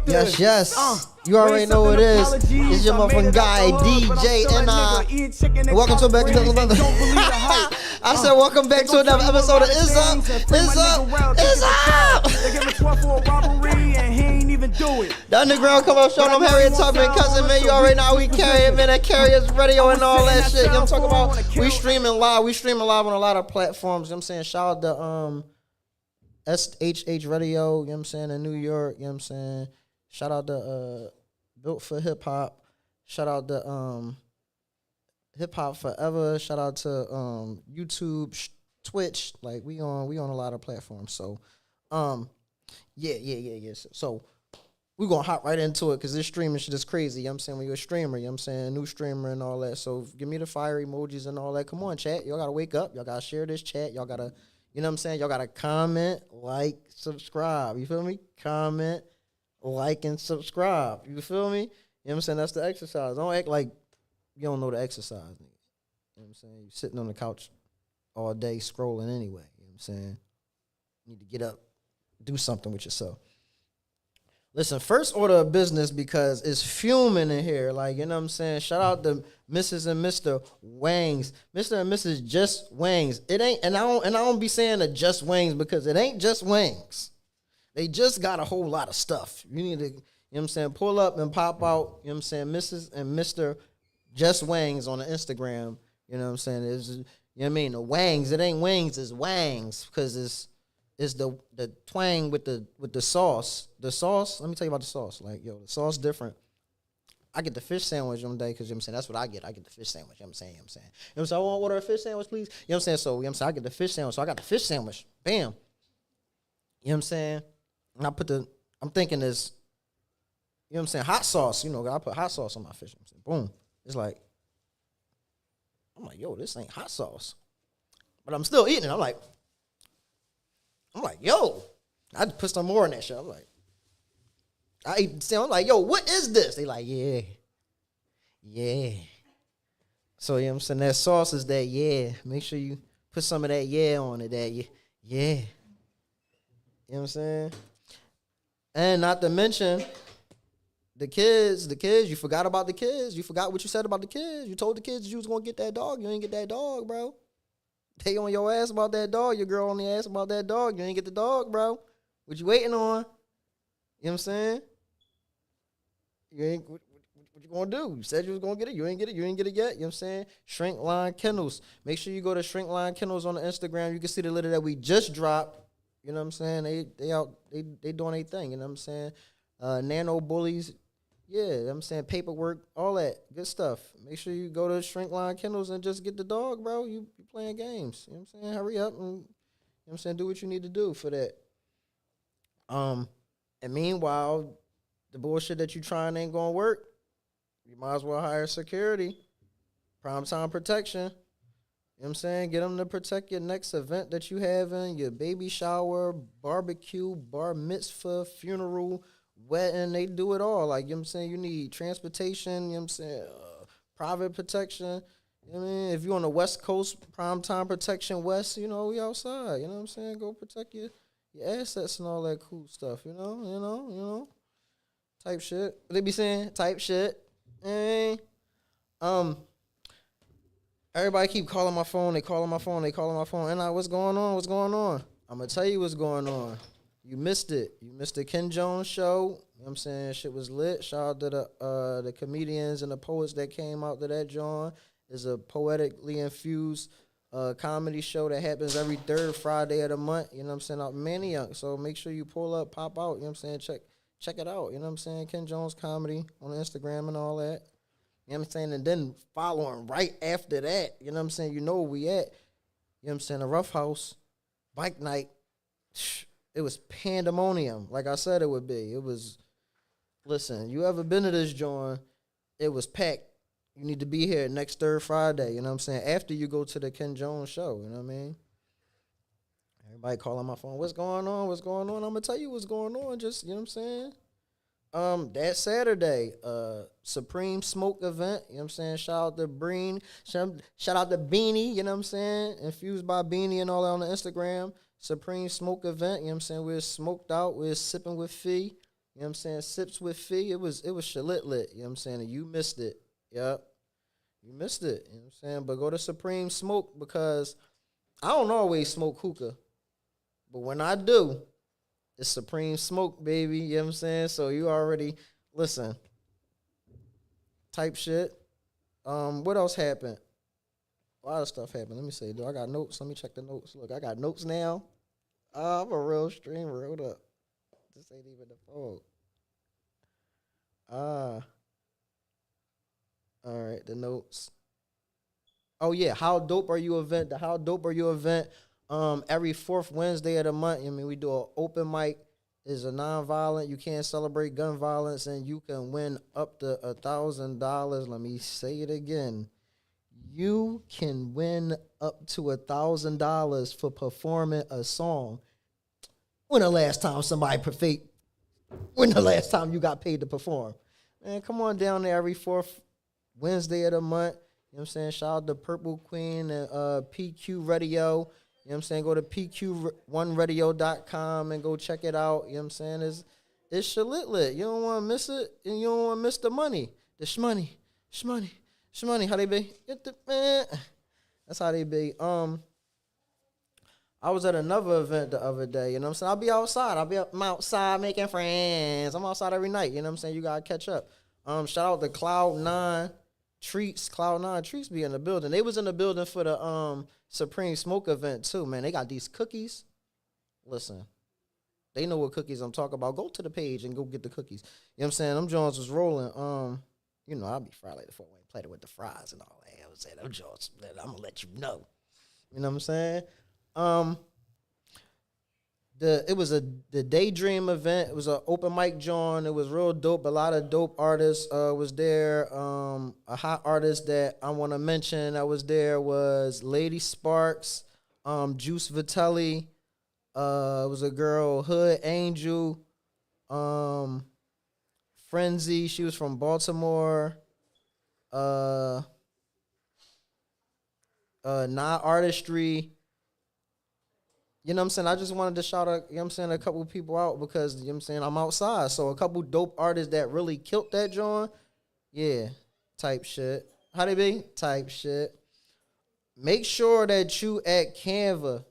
Yes, yes. You already know what it is. It's your motherfucking guy, DJ NI. Welcome to back to another. I said, welcome back to another episode of Izzup. The underground come up showing them Harriet Tubman, cousin, man. You already know how we carry it, man. That Carriers Radio and all that shit. You know what I'm talking about? We streaming live. We streaming live on a lot of platforms. You know what I'm saying? Shout out to SHH Radio, you know what I'm saying, in New York, you know what I'm saying? Shout out to Built for Hip Hop. Shout out to Hip Hop Forever. Shout out to YouTube, Twitch. Like we on a lot of platforms. So yeah. So we're gonna hop right into it because this streaming shit is crazy. You know what I'm saying? When you're a streamer, you know what I'm saying, new streamer and all that. So give me the fire emojis and all that. Come on, chat. Y'all gotta wake up. Y'all gotta share this chat. Y'all gotta, you know what I'm saying? Y'all got to comment, like, subscribe. You feel me? Comment, like, and subscribe. You feel me? You know what I'm saying? That's the exercise. Don't act like you don't know the exercise. Nigga. You know what I'm saying? You're sitting on the couch all day scrolling anyway. You know what I'm saying? You need to get up, do something with yourself. Listen, first order of business because it's fuming in here. Like, you know what I'm saying? Shout out to Mrs. and Mr. Wangs. Mr. and Mrs. Just Wangs. It ain't, and I don't be saying the Just Wangs because it ain't just wings. They just got a whole lot of stuff. You need to, you know what I'm saying, pull up and pop out, you know what I'm saying, Mrs. and Mr. Just Wangs on the Instagram. You know what I'm saying? It's, you know what I mean? The Wangs, it ain't wings, it's Wangs because it's the twang with the sauce. The sauce, let me tell you about the sauce. Like, yo, the sauce different. I get the fish sandwich on the day because, you know what I'm saying, that's what I get. I get the fish sandwich, you know what I'm saying? You know what I'm saying? I want to order a fish sandwich, please? You know what I'm saying? So, you know what I'm saying, I get the fish sandwich. So I got the fish sandwich. Bam. You know what I'm saying? And I'm thinking this, you know what I'm saying, hot sauce. You know, I put hot sauce on my fish. You know what I'm saying? Boom. It's like, I'm like, yo, this ain't hot sauce. But I'm still eating it. I'm like, yo, I just put some more in that shit. I'm like, I'm like, yo, what is this? They like, yeah. So, you know what I'm saying, that sauce is that, yeah. Make sure you put some of that, yeah, on it, that, yeah. You know what I'm saying? And not to mention, the kids, you forgot about the kids. You forgot what you said about the kids. You told the kids you was going to get that dog. You ain't get that dog, bro. They on your ass about that dog. Your girl on the ass about that dog. You ain't get the dog, bro. What you waiting on? You know what I'm saying? You ain't, what you gonna do? You said you was gonna get it. You ain't get it. You ain't get it yet. You know what I'm saying? Shrink Line Kennels. Make sure you go to Shrink Line Kennels on the Instagram. You can see the litter that we just dropped. You know what I'm saying? They out. They doing their thing. You know what I'm saying? Nano bullies. Yeah, you know what I'm saying, paperwork, all that good stuff. Make sure you go to Shrink Line Kennels and just get the dog, bro. You playing games. You know what I'm saying? Hurry up and, you know what I'm saying, do what you need to do for that. And meanwhile, the bullshit that you trying ain't gonna work. You might as well hire security, primetime protection. You know what I'm saying? Get them to protect your next event that you having, your baby shower, barbecue, bar mitzvah, funeral, wedding. They do it all. Like, you know what I'm saying? You need transportation, you know what I'm saying? Private protection. You know what I mean? If you're on the West Coast, primetime protection west, you know, we outside. You know what I'm saying? Go protect your assets and all that cool stuff, you know? Type shit. What they be saying? Type shit. And everybody keep calling my phone. They calling my phone. And what's going on? I'm going to tell you what's going on. You missed it. You missed the Ken Jones show. You know what I'm saying? Shit was lit. Shout out to the comedians and the poets that came out to that joint. It's a poetically infused comedy show that happens every third Friday of the month. You know what I'm saying? Out Maniac. So make sure you pull up, pop out. You know what I'm saying? Check it out. You know what I'm saying? Ken Jones Comedy on Instagram and all that. You know what I'm saying? And then following right after that, you know what I'm saying? You know where we at. You know what I'm saying? The Rough House, Bike Night. It was pandemonium, like I said it would be. It was, listen, you ever been to this joint, it was packed. You need to be here next third Friday, you know what I'm saying? After you go to the Ken Jones show, you know what I mean? Everybody calling my phone, what's going on? I'm going to tell you what's going on, just, you know what I'm saying? That Saturday, Supreme Smoke event, you know what I'm saying? Shout out to Breen, shout out to Beanie, you know what I'm saying? Infused by Beanie and all that on the Instagram. Supreme Smoke event, you know what I'm saying? We're smoked out, we're sipping with Fee, you know what I'm saying? Sips with Fee. It was shalit lit, you know what I'm saying? And you missed it. Yep. You missed it, you know what I'm saying? But go to Supreme Smoke because I don't always smoke hookah. But when I do, it's Supreme Smoke, baby. You know what I'm saying? So you already, listen, type shit. What else happened? A lot of stuff happened. Let me see. Do I got notes? Let me check the notes. Look, I got notes now. I'm a real streamer. Hold up. This ain't even the phone. All right, the notes. Oh yeah, How Dope Are You event? The How Dope Are You event. Every fourth Wednesday of the month. I mean, we do an open mic. It's a non-violent. You can't celebrate gun violence, and you can win up to $1,000. Let me say it again. You can win up to $1,000 for performing a song. When the last time when the last time you got paid to perform? Man, come on down there every fourth Wednesday of the month. You know what I'm saying? Shout out to Purple Queen and PQ Radio. You know what I'm saying? Go to pq1radio.com and go check it out. You know what I'm saying? It's shalit. You don't want to miss it, and you don't want to miss the money. The shmoney. How they be? Get the man. That's how they be. I was at another event the other day. You know what I'm saying? I'll be outside. I'm outside making friends. I'm outside every night. You know what I'm saying? You gotta catch up. Shout out to Cloud9 Treats. Cloud9 Treats be in the building. They was in the building for the Supreme Smoke event too, man. They got these cookies. Listen, they know what cookies I'm talking about. Go to the page and go get the cookies. You know what I'm saying? Them Jones was rolling. You know, I'll be fried like the 4-way platter with the fries and all that. You know what I'm saying? Them Jones, I'm gonna let you know. You know what I'm saying? It was the Daydream event. It was an open mic joint. It was real dope. A lot of dope artists was there. A hot artist that I want to mention that was there was Lady Sparks, Juice Vitelli. It was a girl, Hood Angel, Frenzy. She was from Baltimore. Nah Artistry. You know what I'm saying? I just wanted to shout out, you know what I'm saying, a couple people out because, you know what I'm saying, I'm outside. So a couple dope artists that really killed that joint. Yeah, type shit. How they be? Type shit. Make sure that you at Canva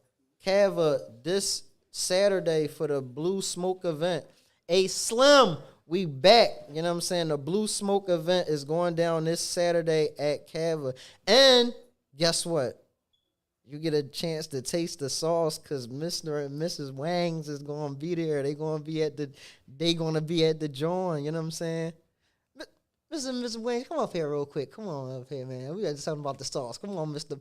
this Saturday for the Blue Smoke event. A Slim, we back. You know what I'm saying? The Blue Smoke event is going down this Saturday at Canva. And guess what? You get a chance to taste the sauce because Mr. and Mrs. Wangs is gonna be there. They gonna be at the joint. You know what I'm saying? Mr. and Mrs. Wangs, come up here real quick. Come on up here, man. We got something about the sauce. Come on, Mr.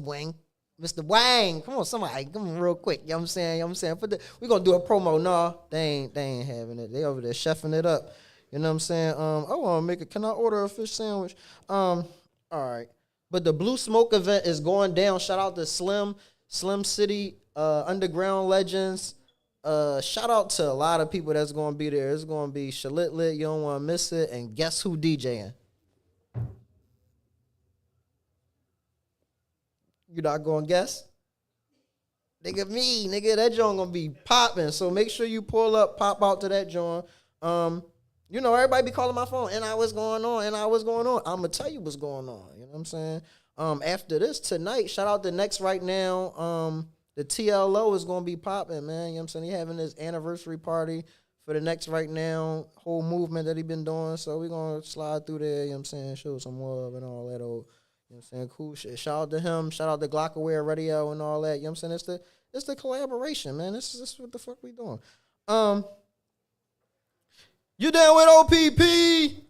Wang. Mr. Wang. Come on, somebody. Come on real quick. You know what I'm saying? You know what I'm saying? We gonna do a promo. No, they ain't having it. They over there chefing it up. You know what I'm saying? I wanna make it. Can I order a fish sandwich? All right. But the Blue Smoke event is going down. Shout out to Slim City, Underground Legends. Shout out to a lot of people that's going to be there. It's going to be shalit lit. You don't want to miss it. And guess who DJing? You not going to guess? Nigga, me. Nigga, that joint going to be popping. So make sure you pull up, pop out to that joint. You know, everybody be calling my phone, and what's going on. I'm going to tell you what's going on. You know what I'm saying? After this, tonight, shout out to Next Right Now. The TLO is going to be popping, man. You know what I'm saying? He having his anniversary party for the Next Right Now whole movement that he been doing. So we're going to slide through there, you know what I'm saying? Show some love and all that old, you know what I'm saying? Cool shit. Shout out to him. Shout out to Glockaware Radio and all that. You know what I'm saying? It's the collaboration, man. This is what the fuck we doing. You down with OPP?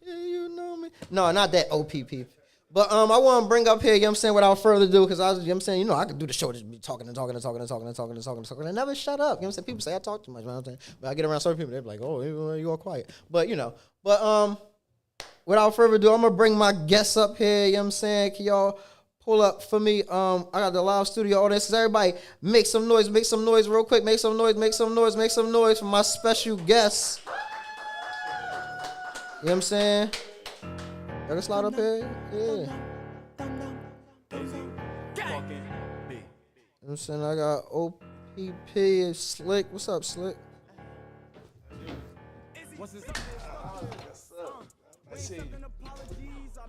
Yeah, you know me. No, not that OPP. But I want to bring up here, you know what I'm saying, without further ado, because you know what I'm saying, I could do the show just be talking and and never shut up. You know what I'm saying? People say I talk too much, you know what I'm saying? But I get around certain people, they're like, oh, you all quiet. But, without further ado, I'm going to bring my guests up here, you know what I'm saying? Can y'all pull up for me? I got the live studio audience. Everybody make some noise real quick. Make some noise for my special guests. what I'm saying? Y'all can slide up here. Yeah. You know what I'm saying? I got OPP Slick. What's up, Slick? What's this? Let's see. I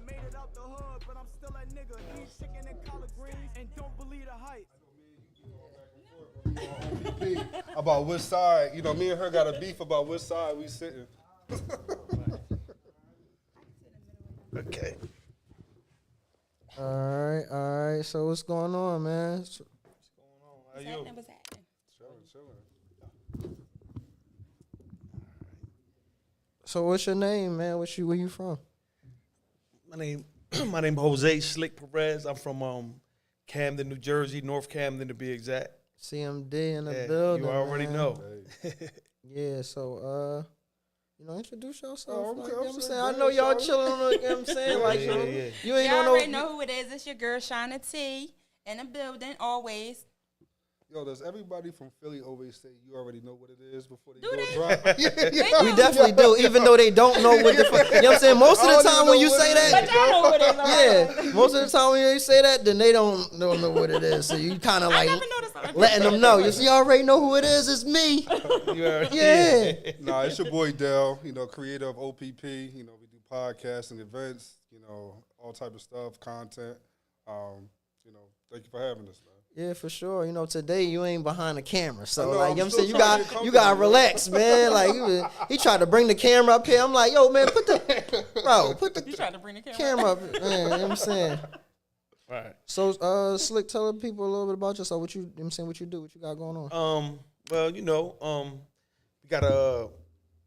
made it out the hood, but I'm still that nigga. Eat chicken and collard greens and don't believe the hype. About which side, you know, me and her got a beef about which side we sitting. Okay. All right. So what's going on, man? What's going on? How you? What's happening? Chilling. So what's your name, man? Where you from? My name Jose Slick Perez. I'm from Camden, New Jersey, North Camden to be exact. CMD in the building. You already man. know. Yeah, so introduce yourself. Okay, you know what I'm saying? go I know ahead, y'all Shawty. chilling on the, you know what I'm saying? Like, Yeah. you ain't Y'all on already no. know who it is. It's your girl, Shanna T, in the building, always. Yo, does everybody from Philly always say you already know what it is before they Do go they? drop? We definitely do, even though they don't know what the fuck. You know what I'm saying? Most of the I don't time even when know you what say it that, is. But y'all know what it is. already. yeah, most of the time when you say that, then they don't know what it is. So you kind of I like never noticed something. letting them know. You see, you already know who it is. It's me. You already- Yeah. Nah, it's your boy Dell, you know, creator of OPP. You know, we do podcasts and events, you know, all type of stuff, content. You know, thank you for having us, man. Yeah, for sure. You know, today you ain't behind the camera, so I know, like I'm you know what I'm still saying, you trying to got get you gotta comfortable, relax, man. Like he tried to bring the camera up here. I'm like, yo, man, put the You trying to bring the camera? camera up, man. You know what I'm saying. Right. So, Slick, tell the people a little bit about yourself. What you know what I'm saying, what you do, what you got going on. Well, you know, we got a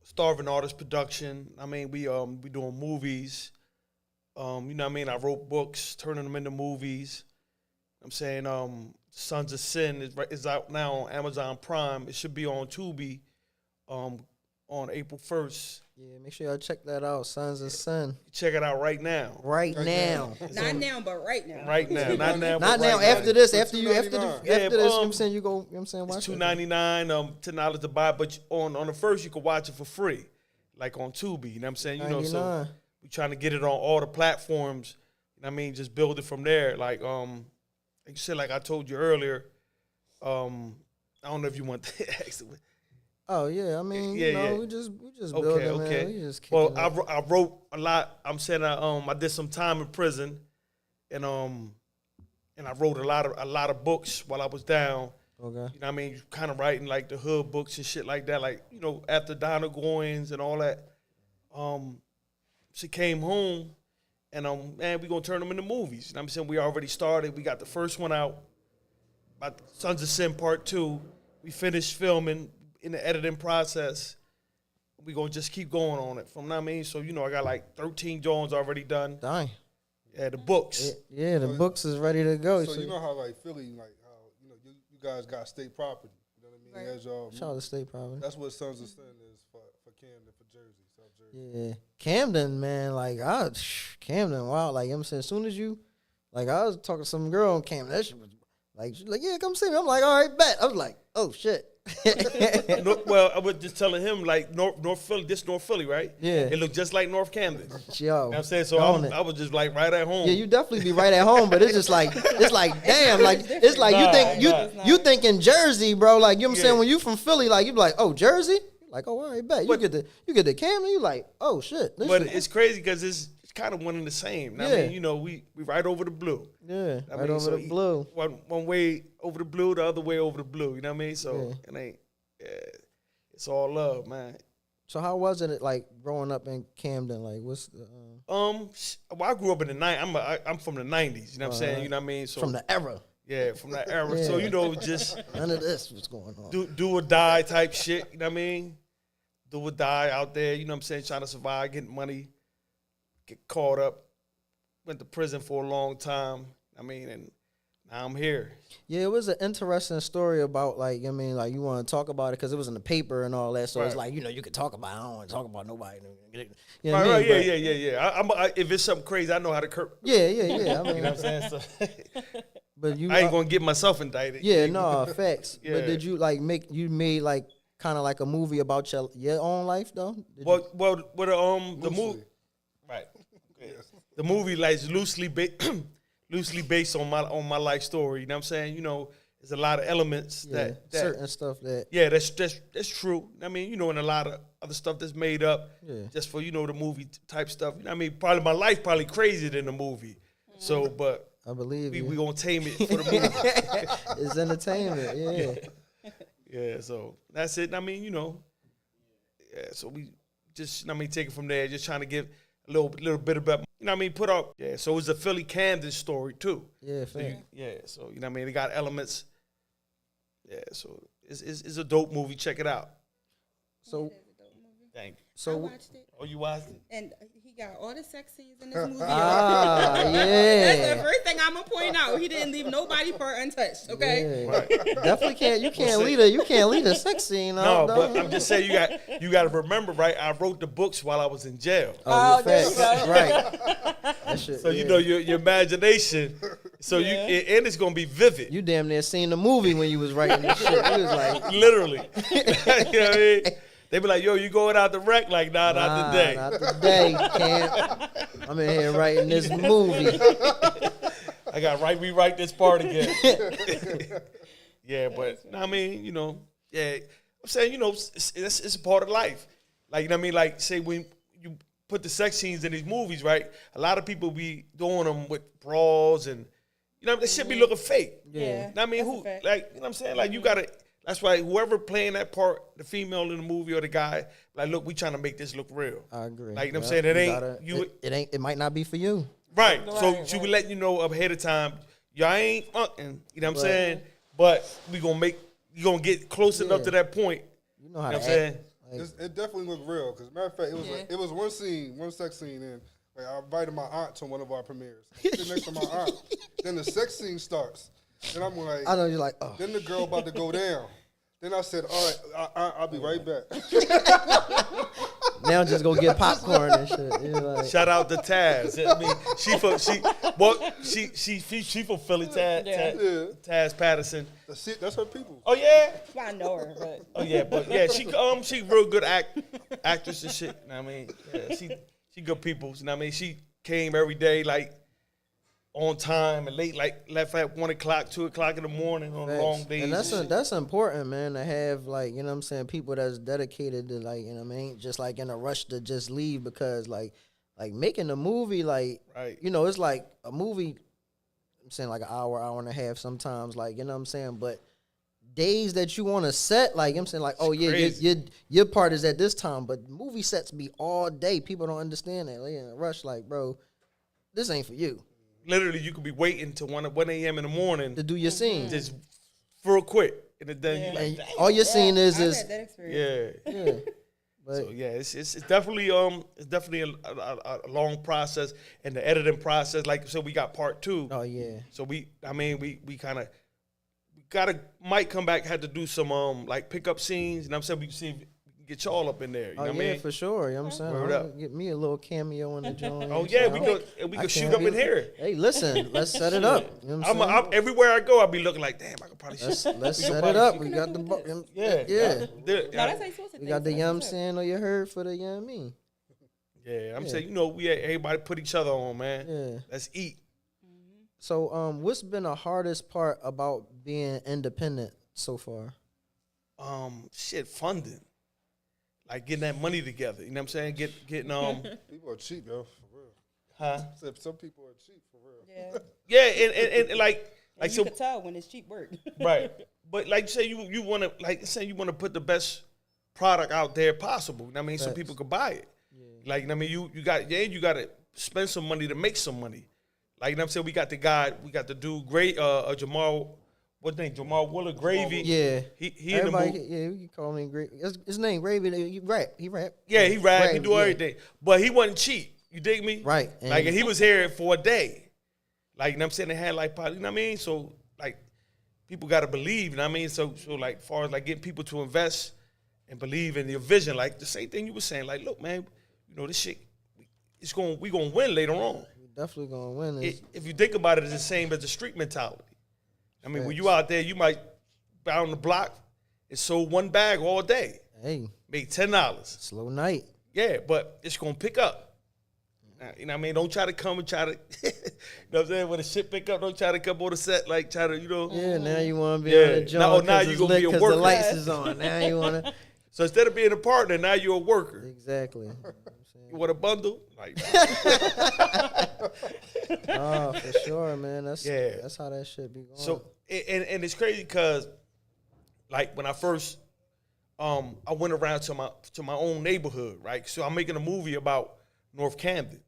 Starving Artist production. I mean, we doing movies. You know what I mean? I wrote books, turning them into movies. I'm saying Sons of Sin is out now on Amazon Prime. It should be on Tubi on April 1st. Yeah, make sure y'all check that out. Sons of Sin. Check it out right now. Right now. Not now, but right now. Right now. Not now. Not but now. right After now. this, For after this, you know Yeah, what I'm saying, you go. You know what I'm saying, watch It's it. $2.99, $10 to buy, but on the first you can watch it for free, like on Tubi. You know what I'm saying? You know, so $99. we trying to get it on all the platforms. You know what I mean? Just build it from there. Like you said, like I told you earlier. I don't know if you want to ask it. Oh yeah, I mean, Yeah, you know, yeah. we just Okay, building, okay. man. We just Well, kicking it. I wrote a lot. I'm saying I did some time in prison, and I wrote a lot of books while I was down. Okay. You know what I mean? Kind of writing like the hood books and shit like that. Like, you know, after Donna Goins and all that, she came home and man, we gonna turn them into movies. You know what I'm saying? We already started. We got the first one out, about Sons of Sin Part 2. We finished filming in the editing process. We gonna just keep going on it. From now, I mean, so you know, I got like 13 Jones already done. Dang. Yeah, the books. Yeah, the books is ready to go. So you know how like Philly, like how you know you guys got state property. You know what I mean? Right. As y'all, Shout out to State Property. that's what Sons of Sin is for Camden, for Jersey, South Jersey. Yeah, Camden, man, like Camden, wow, like you know what I'm saying, as soon as you, like I was talking to some girl in Camden, that shit was like, she's like, yeah, come see me. I'm like, all right, bet. I was like, oh shit. Well, I was just telling him like North Philly, this North Philly, right? Yeah. It looked just like North Camden. You know Yo, what I'm saying? So own it. I was just like right at home. Yeah, you definitely be right at home, but it's just like damn, like it's like you think you think in Jersey, bro. Like you know what I'm saying, Yeah. when you from Philly, like you be like, oh, Jersey, like oh, all right, bet. You get the Camden, you like, oh shit. This But shit- it's crazy because it's kind of one and the same. I Yeah. mean, you know, we right over the blue. yeah, I right mean, over so the blue. One way over the blue, the other way over the blue. You know what I mean? So Yeah. it ain't. It's all love, man. So how was it like growing up in Camden? Like what's the Well, I grew up in the I'm from the '90s. You know what I'm saying? You know what I mean? So from the era? yeah, from that era. So Yeah. you know, just None of this was going on. do or die type shit. You know what I mean? Do or die out there. You know what I'm saying? Trying to survive, getting money, get caught up. Went to prison for a long time. I mean, and now I'm here. Yeah, it was an interesting story about like I mean like you want to talk about it because it was in the paper and all that. So it's Right. like you know you could talk about it. I don't want to talk about nobody. You know what Right, I right, mean? yeah. But- If it's something crazy, I know how to curb. Yeah. I mean, You know what I'm saying? So but you I ain't gonna get myself indicted. yeah, no facts. Yeah. But did you like made like kind of like a movie about your own life though? Well, the movie, right? Yes. The movie like is loosely based on my life story. You know what I'm saying? You know, there's a lot of elements that certain stuff that that's true. I mean, you know, and a lot of other stuff that's made up just for, you know, the movie type stuff. You know what I mean, probably my life probably crazier than the movie. So, but I believe we gonna tame it for the movie. It's entertainment, yeah. Yeah, so that's it. I mean, you know, so we just, I mean, take it from there, just trying to give a little bit about, you know what I mean, put up, so it's a Philly Camden story too. Yeah, So you know what I mean, they got elements. Yeah, so it's a dope movie. Check it out. So, Thank you. so I watched it. Oh, you watched it? And he got all the sex scenes in this movie. yeah. That's the first thing I'm gonna point out. He didn't leave nobody part untouched. Okay. Yeah. Right. Definitely can't. You can't lead a sex scene. No, but I'm just saying you got to remember, right? I wrote the books while I was in jail. Oh, there you facts. go. Right. That shit, So you know your imagination. So you and it's gonna be vivid. you damn near seen the movie when you was writing this shit. You was like, Literally. You know what I mean? They be like, yo, you going out the wreck? Like, nah, not today. Not today, can't. I'm in here writing this movie. I got to rewrite this part again. Yeah, but I mean, you know, I'm saying, you know, it's a part of life. Like, you know what I mean? Like, say when you put the sex scenes in these movies, right? A lot of people be doing them with bras and, you know, they should be looking fake. Yeah. You know what I mean? That's a Who, fact. like, you know what I'm saying? Like, you got to, that's why whoever playing that part, the female in the movie or the guy, like, look, we trying to make this look real. I agree. Like, you know what I'm Yeah, saying? it ain't. It might not be for you. Right. So Right, she would let you know ahead of time, y'all ain't fucking, you know what I'm saying? But you gonna get close enough to that point. You know how You know to what I'm saying? act. Like, It definitely looked real. Because matter of fact, it was one sex scene, and like I invited my aunt to one of our premieres. I'm sitting next to my aunt. Then the sex scene starts, and I'm like, I know you're like, oh, then the girl about to go down. Then I said, all right, I'll be right back. now just go get popcorn and shit. You're like, Shout out to Taz. I mean, she from Philly, Taz Patterson. That's her people. Oh yeah. I know her, but Oh yeah, but yeah, she real good actress and shit. You know what I mean? Yeah, she good people. You know what I mean? She came every day like on time and late, like left at 1 o'clock, 2 o'clock in the morning on long days. and shit. that's important, man, to have, like, you know what I'm saying, people that's dedicated to, like, you know what I mean, just like in a rush to just leave, because like making a movie, like, Right. you know, it's like a movie, I'm saying like an hour and a half sometimes, like, you know what I'm saying, but days that you want to set, like, I'm saying, like, oh yeah, your part is at this time, but movie sets be all day. People don't understand that. Like, in a rush, like, bro, this ain't for you. Literally, you could be waiting till 1 a.m. in the morning To do your scene. just real quick, and then you And like, all your scene I've is had that experience. yeah. yeah. But So yeah, it's definitely a long process, and the editing process. Like so, we got part 2. oh yeah. So we kind of might come back, had to do some like pickup scenes, and I'm saying we can see if we can get y'all up in there. You know Oh what yeah, I mean? for sure. You know what I'm saying? Word I'll up. get me a little cameo in the joint. Oh yeah, we go. could shoot up in here. Hey, listen, let's set it up. You know what I'm saying? I'm everywhere I go, I'll be looking like, damn, I could probably shoot. Let's We could set probably it up. shoot. We got the Yeah, yeah. No, that's how you supposed to We think. got the That's yum what's up. saying or you heard for the you know what I mean? Yeah, I'm saying, you know, everybody put each other on, man. Yeah. Let's eat. So what's been the hardest part about being independent so far? Funding. Like getting that money together. You know what I'm saying? Getting People are cheap, yo, for real. huh? Except some people are cheap, for real. Yeah. Yeah, and like And so you could tell when it's cheap work. right. But like say you wanna you wanna put the best product out there possible. You know what I mean? So Facts. people could buy it. Like, you know what I mean, you gotta spend some money to make some money. Like, you know what I'm saying? We got the dude great Jamal, what's his name? Jamal Willard Gravy. Yeah. He in the Everybody, movie. yeah, we can call him Gravy. His name Gravy. He rap. Yeah, he rap, he Gravy, do yeah. everything. But he wasn't cheap. You dig me? Right. Like, and he was here for a day. Like, you know what I'm saying? They had like, you know what I mean? So, like, people got to believe, you know what I mean? So like, far as like getting people to invest and believe in your vision, like the same thing you were saying, like, look, man, you know, this shit, we gonna win later on. We definitely gonna win this. If you think about it, it's the same as the street mentality. I mean, when you out there, you might bound the block and sold one bag all day. Hey, Made $10. slow night. Yeah, but it's gonna pick up. You know what I mean? Don't try to come and try to, you know what I'm saying? When the shit pick up, don't try to come on the set like try to, you know. Yeah, now you want to be Yeah. on the joint Now because you it's gonna lit be a because worker. the lights is on. Now you want to. So instead of being a partner, now you're a worker. Exactly. You want a bundle? Like, Oh, for sure, man. That's how that shit be going. so and it's crazy because, like, when I first, I went around to my own neighborhood, right? So I'm making a movie about North Camden.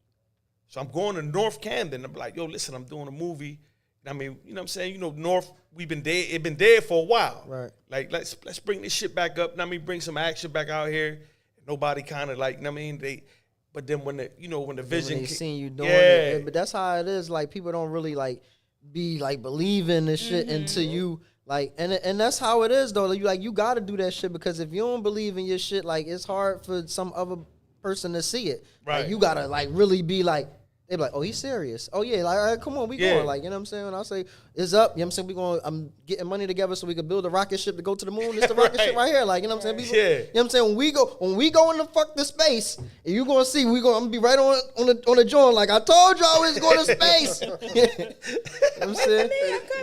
So I'm going to North Camden. I'm like, yo, listen, I'm doing a movie. I mean, you know what I'm saying? You know, North, we've been dead. It been dead for a while. Right. Like, let's bring this shit back up. I mean, bring some action back out here. Nobody kind of like, I mean, but then when the vision. When they seen you doing it. But that's how it is. Like, people don't really, like, be, like, believing this shit until you, like, and that's how it is, though. You got to do that shit because if you don't believe in your shit, like, it's hard for some other person to see it. Right. Like, you got to, like, really be, like, they be like, oh, he's serious. Oh, yeah, like, all right, come on, we going. Like, you know what I'm saying? When I say, it's up, you know what I'm saying? I'm getting money together so we can build a rocket ship to go to the moon. It's the rocket ship right here. Like, you know what I'm saying? People, you know what I'm saying? When we go into fuck the space, and you going to see, I'm going to be right on the joint. Like, I told y'all we was going to space. You know what I'm saying?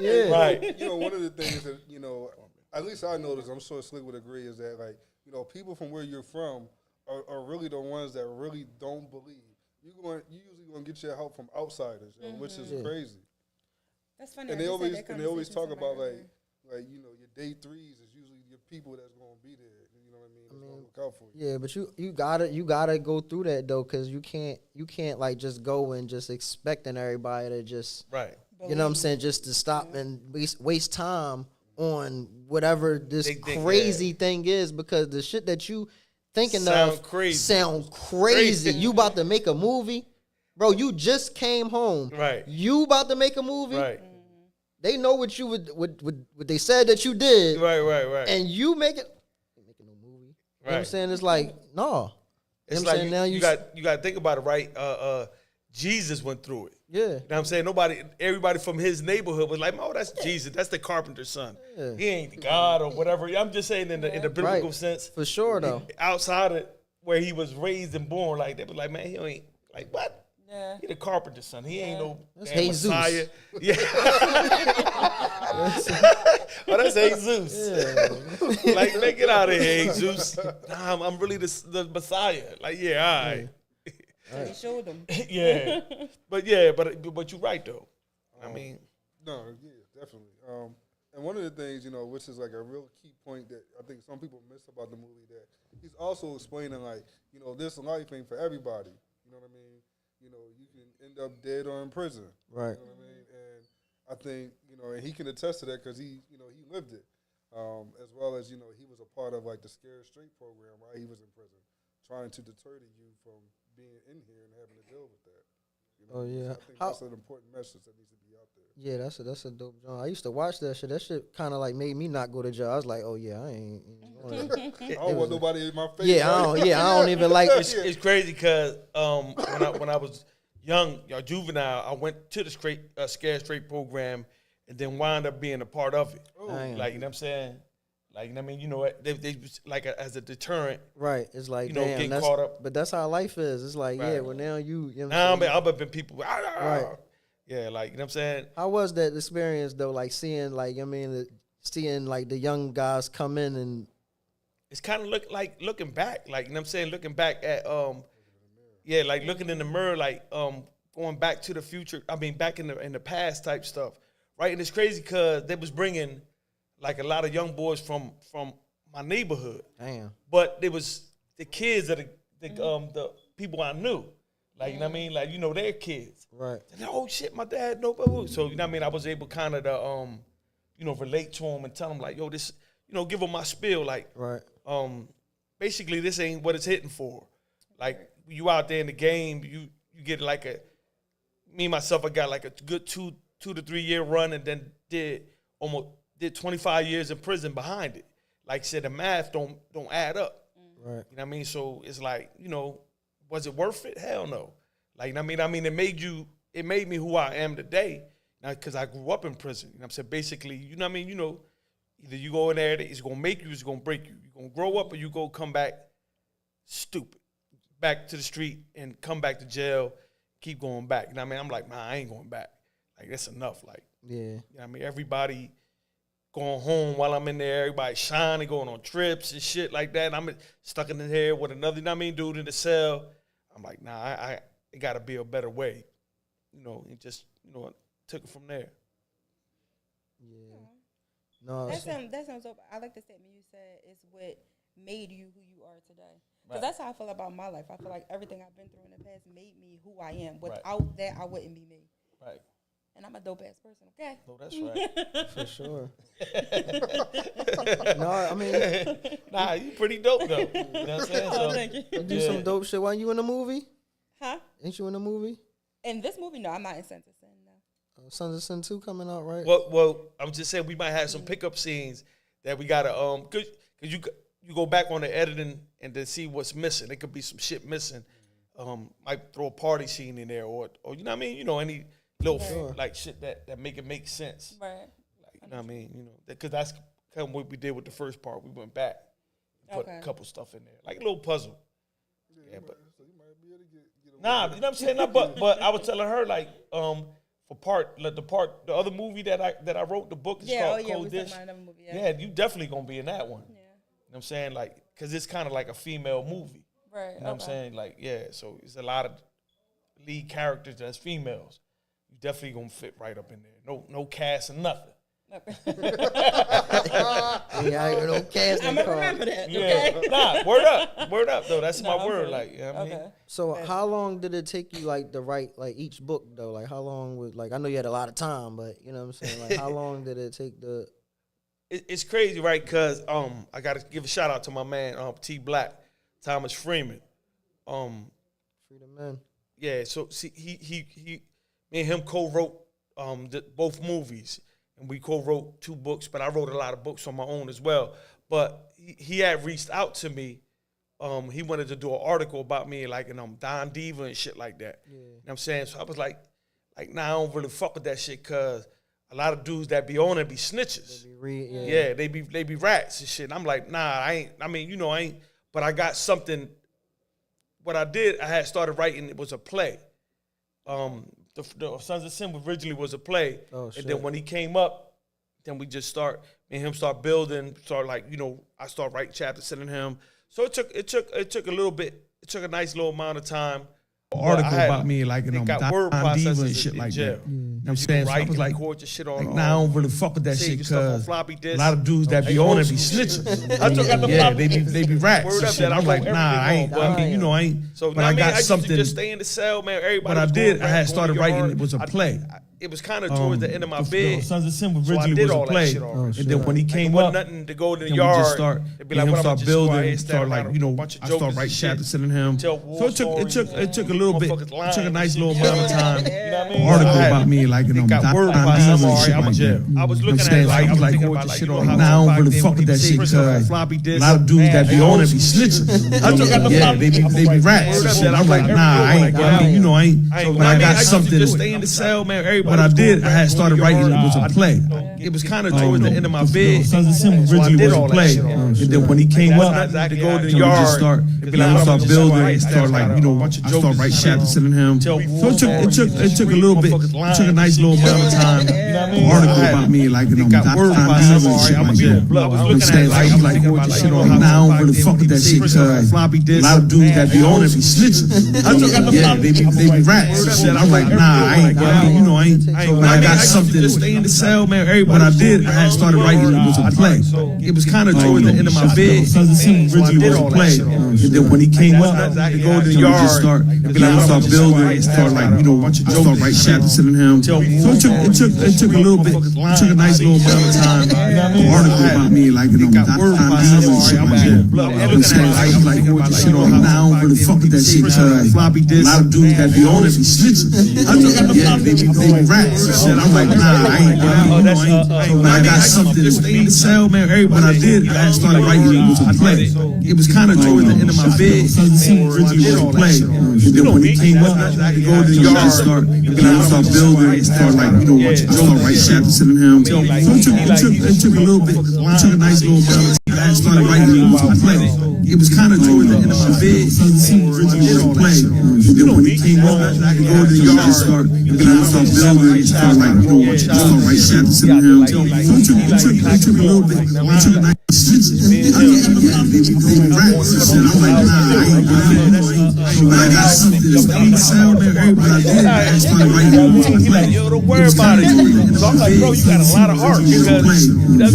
Yeah. Right. You know, one of the things that, you know, at least I noticed, I'm sure Slick would agree, is that, like, you know, people from where you're from are really the ones that really don't believe. You usually gonna get your help from outsiders, you know, which is crazy. That's funny. And they always talk about like you know, your day threes is usually your people that's gonna be there. You know what I mean? That's gonna look out for you. Yeah, but you gotta go through that though, cause you can't like just go and just expecting everybody to just you know what I'm saying, just to stop and waste time on whatever this crazy thing is, because the shit that you thinking sound crazy. You about to make a movie, bro? You just came home, right? You about to make a movie, right? They know what you what they said that you did, right, and you making no movie. You know what I'm saying? It's like no. It's like now you got to think about it, right? Jesus went through it. Yeah. You know what I'm saying? Everybody from his neighborhood was like, oh, that's Jesus. That's the carpenter's son. Yeah. He ain't God or whatever. I'm just saying in the biblical sense. For sure, though. Outside of where he was raised and born, like, they was like, man, he ain't, like, what? Yeah. He the carpenter's son. He ain't no Jesus. Messiah. Yeah. Oh, that's Jesus. Yeah. Like, man, get out of here, Jesus. Nah, I'm really the Messiah. Like, yeah, all right. He showed them. Yeah, but you're right though. I mean, no, yeah, definitely. And one of the things, you know, which is like a real key point that I think some people miss about the movie, that he's also explaining, like, you know, this life ain't for everybody. You know what I mean? You know, you can end up dead or in prison. Right. You know what I mean? And I think, you know, and he can attest to that because he lived it, as well as, you know, he was a part of like the Scared Straight program while he was in prison, trying to deter the youth from being in here and having to deal with that. You know? Oh yeah, so I think that's an important message that needs to be out there. Yeah, that's a dope job. I used to watch that shit. That shit kind of like made me not go to jail. I was like, oh yeah, I ain't. I don't want nobody in my face. Yeah, right? I don't even like. It's crazy because when I was young, juvenile, I went to the Scared Straight program and then wound up being a part of it. Oh. Like, you know what I'm saying? Like, I mean, you know, they like as a deterrent. Right. It's like, you know, damn, getting caught up. But that's how life is. It's like, Right. yeah, well, now you know Now I've been people. Right. Yeah, like, you know what I'm saying? How was that experience, though, like, seeing, like, seeing, like, the young guys come in and... It's kind of looking back. Like, you know what I'm saying? Looking back at, like, looking in the mirror, like, going back to the future. I mean, back in the past type stuff. Right? And it's crazy because they was bringing... like a lot of young boys from my neighborhood. Damn. But it was the kids of the people I knew. Like, you know what I mean? Like, you know, their kids. Right. And, oh, shit, my dad, no. So, you know what I mean? I was able kind of to, you know, relate to them and tell them, like, yo, this, you know, give them my spiel. Like, right. Basically, this ain't what it's hitting for. Like, you out there in the game, you get like me, myself, I got like a good 2 to 3 year run and then did 25 years in prison behind it. Like I said, the math don't add up. Right. You know what I mean? So it's like, you know, was it worth it? Hell no. Like, I mean, it made me who I am today. Now, because I grew up in prison. You know what I'm saying? Basically, you know what I mean? You know, Either you go in there, it's gonna make you, it's gonna break you. You're gonna grow up, or you go come back stupid, back to the street and come back to jail, keep going back. You know what I mean? I'm like, man, I ain't going back. Like, that's enough. Like, Yeah. you know what I mean? Everybody going home while I'm in there, everybody shining, going on trips and shit like that. And I'm stuck in there with another, you know what I mean, dude in the cell. I'm like, nah, it gotta be a better way. You know, and just, you know, took it from there. Yeah. No, That sounds dope. I like the statement you said is what made you who you are today. Because that's how I feel about my life. I feel like everything I've been through in the past made me who I am. Without that, I wouldn't be me. Right. And I'm a dope ass person, okay? No, that's right. for sure. No, I mean, Nah, you pretty dope though. You know what I'm saying? Oh, thank you. you do some dope shit. Why you in the movie? Huh? Ain't you in the movie? In this movie, no, I'm not in Sons of Sin, no. Sons of Sin 2 coming out, right? Well, I'm just saying we might have some pickup scenes that we gotta cause you go back on the editing and then see what's missing. There could be some shit missing. Might throw a party scene in there or you know what I mean? You know, any little like shit that make it make sense. Right. Like, you know what I mean? You know, because that's kind of what we did with the first part. We went back and put a couple stuff in there, like a little puzzle. Yeah, but So you might be able to get nah, you know what I'm saying? Nah, but I was telling her like the other movie that I wrote, the book is called Cold Dish. Movie, Yeah, you definitely gonna be in that one. Yeah. You know what I'm saying? Like, cause it's kind of like a female movie. Right. You know what I'm saying? Like, yeah, so it's a lot of lead characters that's females. You definitely gonna fit right up in there. No cast or nothing. Yeah, I ain't no casting I'm gonna call. remember that. Yeah. Okay. Nah, word up though. That's my I'm word. good. Like, you know what I mean? Okay. So how long did it take you like to write like each book though? Like how long was like I know you had a lot of time, but you know what I'm saying? Like how long did it take the It's crazy, right? Cause I gotta give a shout out to my man T Black, Thomas Freeman. Freedom Man? Yeah, so see he me and him co-wrote both movies, and we co-wrote 2 books, but I wrote a lot of books on my own as well. But he had reached out to me. He wanted to do an article about me, like in Don Diva and shit like that. Yeah. You know what I'm saying? So I was like, nah, I don't really fuck with that shit, cause a lot of dudes that be on it be snitches. Yeah, they be rats and shit. And I'm like, nah, I ain't. But I got something. What I did, I had started writing. It was a play. The Sons of Sin originally was a play, Oh, shit. and then when he came up, then we just me and him start building. I start writing chapters, sending him. So it took a little bit. It took a nice little amount of time. Article about me, like, got word Don Diva processors and shit in like jail. that. You know what I'm You saying? can So I write was and like, record your shit on. nah, I don't really fuck with that save shit, your stuff on cause floppy disk. a lot of dudes that be on it be snitching. I took out the Yeah, floppy they be rats. Word and up shit. that I I'm like, wrote nah, I ain't. everything on, I mean, you know, I ain't. So but I I got used something. to just stay in the cell, man. Everybody. What I was did, going I had back, started going writing. yard. It was a play. It was kind of towards the end of my the bid. Sons of Sin So I originally did was all a that play, shit already. and then when he Like, came it wasn't up, nothing to go to the then yard. we just start. It'd be Like, like, him what start I'm just go out here building, and start stand like, around you know, a bunch of I start jokers writing and chapters, shit. sending him. Tell So war it took stories, a little bit. motherfuckers It lying took a and nice shit. little amount of time. You know what I mean? Article I had- about me, like, you know, got Don word Diva processors. and I'm shit alright, I'm like jail. that. I was You know looking what at I'm it like, saying? I was like, thinking record about your like, shit you know, on. how Nah, I don't back really then fuck when with that they shit, prison cause floppy a disk, lot of dudes that be on it be snitching. Yeah, they be rats. Word up and shit. that I I'm like, wrote nah, I ain't. every I mean, you know, I ain't. But But I got used something. to just stay in the cell, man. Everybody. What I was did, going I had back, started going to writing. the It was a yard. play. It was kind of towards the end of my bid. Sons of Sin So I originally did was all a that play, shit on. and then when he came That's up, not exactly to how go I to do the it. yard, It'd and be then like, I start I'm just building, writing, start like, you know, I start writing chapters, sending him. So it took a little bit. It took a nice little amount of time. Article about me, like, you know, Don Diva and shit like that. I was I'm looking at saying, it like, like, record your shit on. Nah, I don't really fuck with that shit, cause a lot of dudes that be on it be snitching. Yeah, they be rats. and shit. I'm like, nah, I ain't. I mean, you know, I ain't. But I got something. Just stay in the cell, man. What I did, I had started writing. It was a play. It was kind of towards the end of my bid. Sons of Sin originally was a play, and then when he came up, exactly to go how to I the do yard, it. just start building, start like, you know, start writing chapters, sending him. So it took a little bit. It took a nice little amount of time. Article about me, like, you know, Don Diva and shit like that. I'm saying, like, record your shit on. Nah, I don't really fuck with that shit, cause a lot of dudes that be on it be snitching. Yeah, they be rats and shit. I'm like, nah, I ain't. I mean, you know, I ain't. But I got something. Stay in the cell, man. What I did, I had started writing. It was a play. It was kind of towards the end of my bid. Sons of Sin originally was a play, and then when he came up, to go to the yard, start building, start like, you know, start start writing chapters in him. So it took a little bit. It took a nice little balance. I started writing a little play. It was kind of towards the end of my bed. So you see, original play. Then when he came up, I could go to the yard and start. And then I start building and start like, you know, start writing chapters in him. So it took a little bit. It took a nice. I'm like, nah, I ain't doing it. But I got something. It's sound there, everybody did. I started writing a little play. Yo, don't worry about it. So I'm like, bro, you got a lot of heart because that's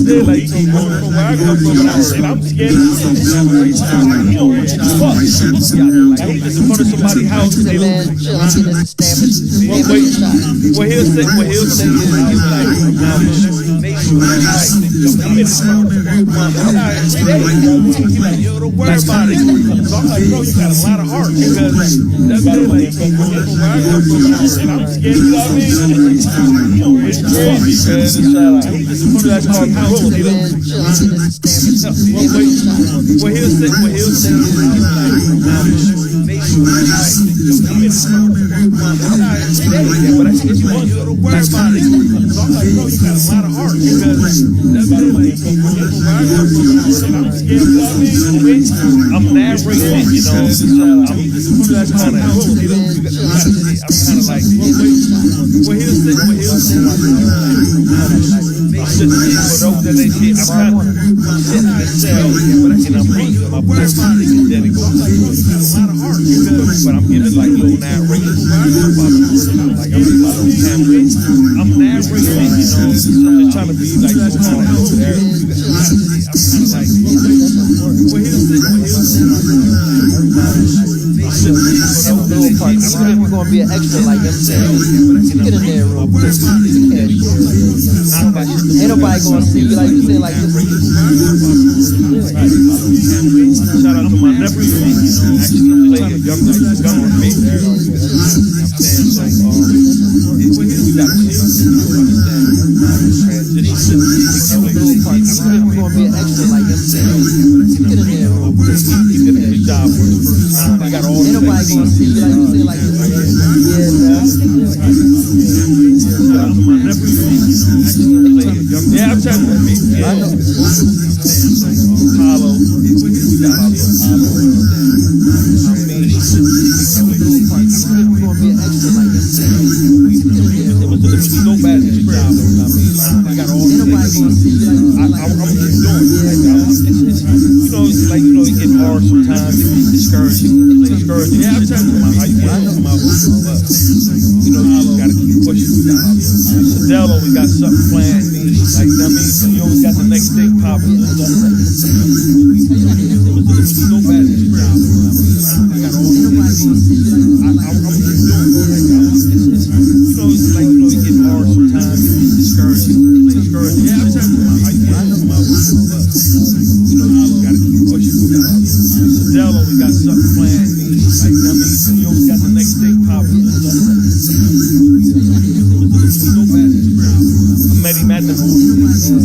it. Like, you know, from where I come from, and I'm scared. You know, fuck. Like, he's just in front of somebody's house and they Man, don't. chill, I'm getting this stamp. What he'll say is, he'll be like, yo, don't worry about it. So I'm like, bro, you got a lot of heart because that's it. Like, from where I come from, and I'm scared. You know what I mean? You know, it's crazy, man. He's just in front of that guy's house and they don't. What he'll say is, but I said, you want to don't worry about it. So I'm like, bro, you got a lot of heart because that's it. Like, and I'm scared. You know what I mean? I'm narrating it, you know. That's kind of cool. I'm kind of like, what he'll say. For those that they see, I'm kind of sitting in the cell, and I'm reading my book, and then it goes, but I'm giving like little narrations. Like I'm narrating, you know. I'm just trying to be like this kind of there. I'm kind of like, what he'll say. Little part. I'm gonna be an extra like them saying. Get in there real quick. Ain't nobody gonna see you like you say like this. Shout out to my nephew. Actually played a young gun with me. We got I'm gonna be an extra like them saying. Get in there real quick. he did a good job for the first time. I got all Ain't nobody gonna see you like you say like this. Yeah, man. Shout out to my nephew. Actually played a young gun. I'm trying to be. I know. Hollow. Shout out to Hollow. I'm gonna be an extra like them saying. It was no bad experience. I got all Ain't nobody gonna see you like I'm just doing it. Like, you know, it's like, you know, it get hard sometimes. It gets discouraging. Yeah, I'm telling you how you want to come out with it, but you know, you just gotta keep pushing. Sadell always got something planned. Like, you know what I mean? So you always got the next thing popping. It was no bad experience. I got all I'm just doing it. Like, you know, it's like, you know, it get hard sometimes. It gets discouraging. Yeah, I'm telling you how you want to come out with it, but you know, you just gotta keep pushing. Sadell always got something planned. Like, you know what I mean? So you always got the next thing popping. It was no bad experience. I met him at the movie. So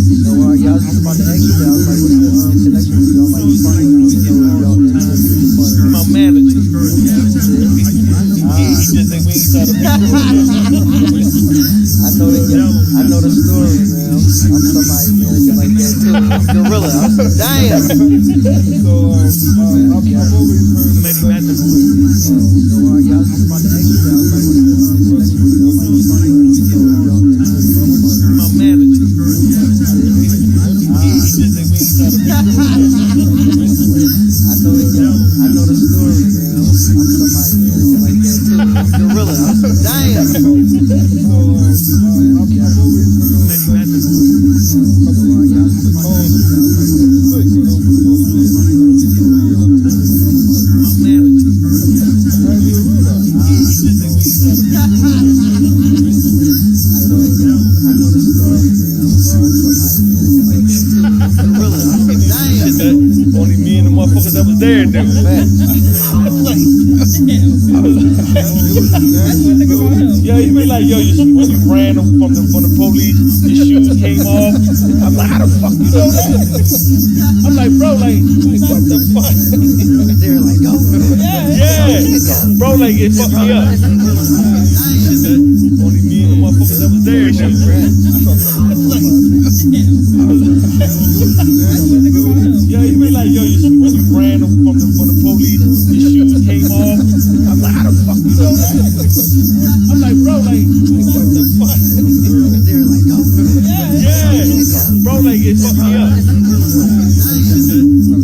y'all just about to exit. I was like, what's the connection with y'all? Like, My manager. He just think we ain't trying to I know the story, man. I'm somebody manager like that too. Gorilla. Damn. So I've always heard met him at the movie. So y'all just about to exit. I was like, what's the connection with y'all? Like, My manager. He just think we ain't trying to I know the story, man. I'm somebody manager like that too. Gorilla. Damn. So I've always heard met him at the movie. Only me and the motherfuckers that was there knew. Yo, you be like, yo, when you ran from the police, your shoes came off. I'm like, how the fuck you know that? I'm like, bro, like what the fuck? They're like, go. Yeah, bro, like it fucked me up. Only me and the motherfuckers that was there. Yo, you be like, yo, when you ran from the police, your shoes came off. I'm like, how the fuck you know that? I'm like, bro, like what the fuck? They're like, go. Yeah, bro, like it fucked me up.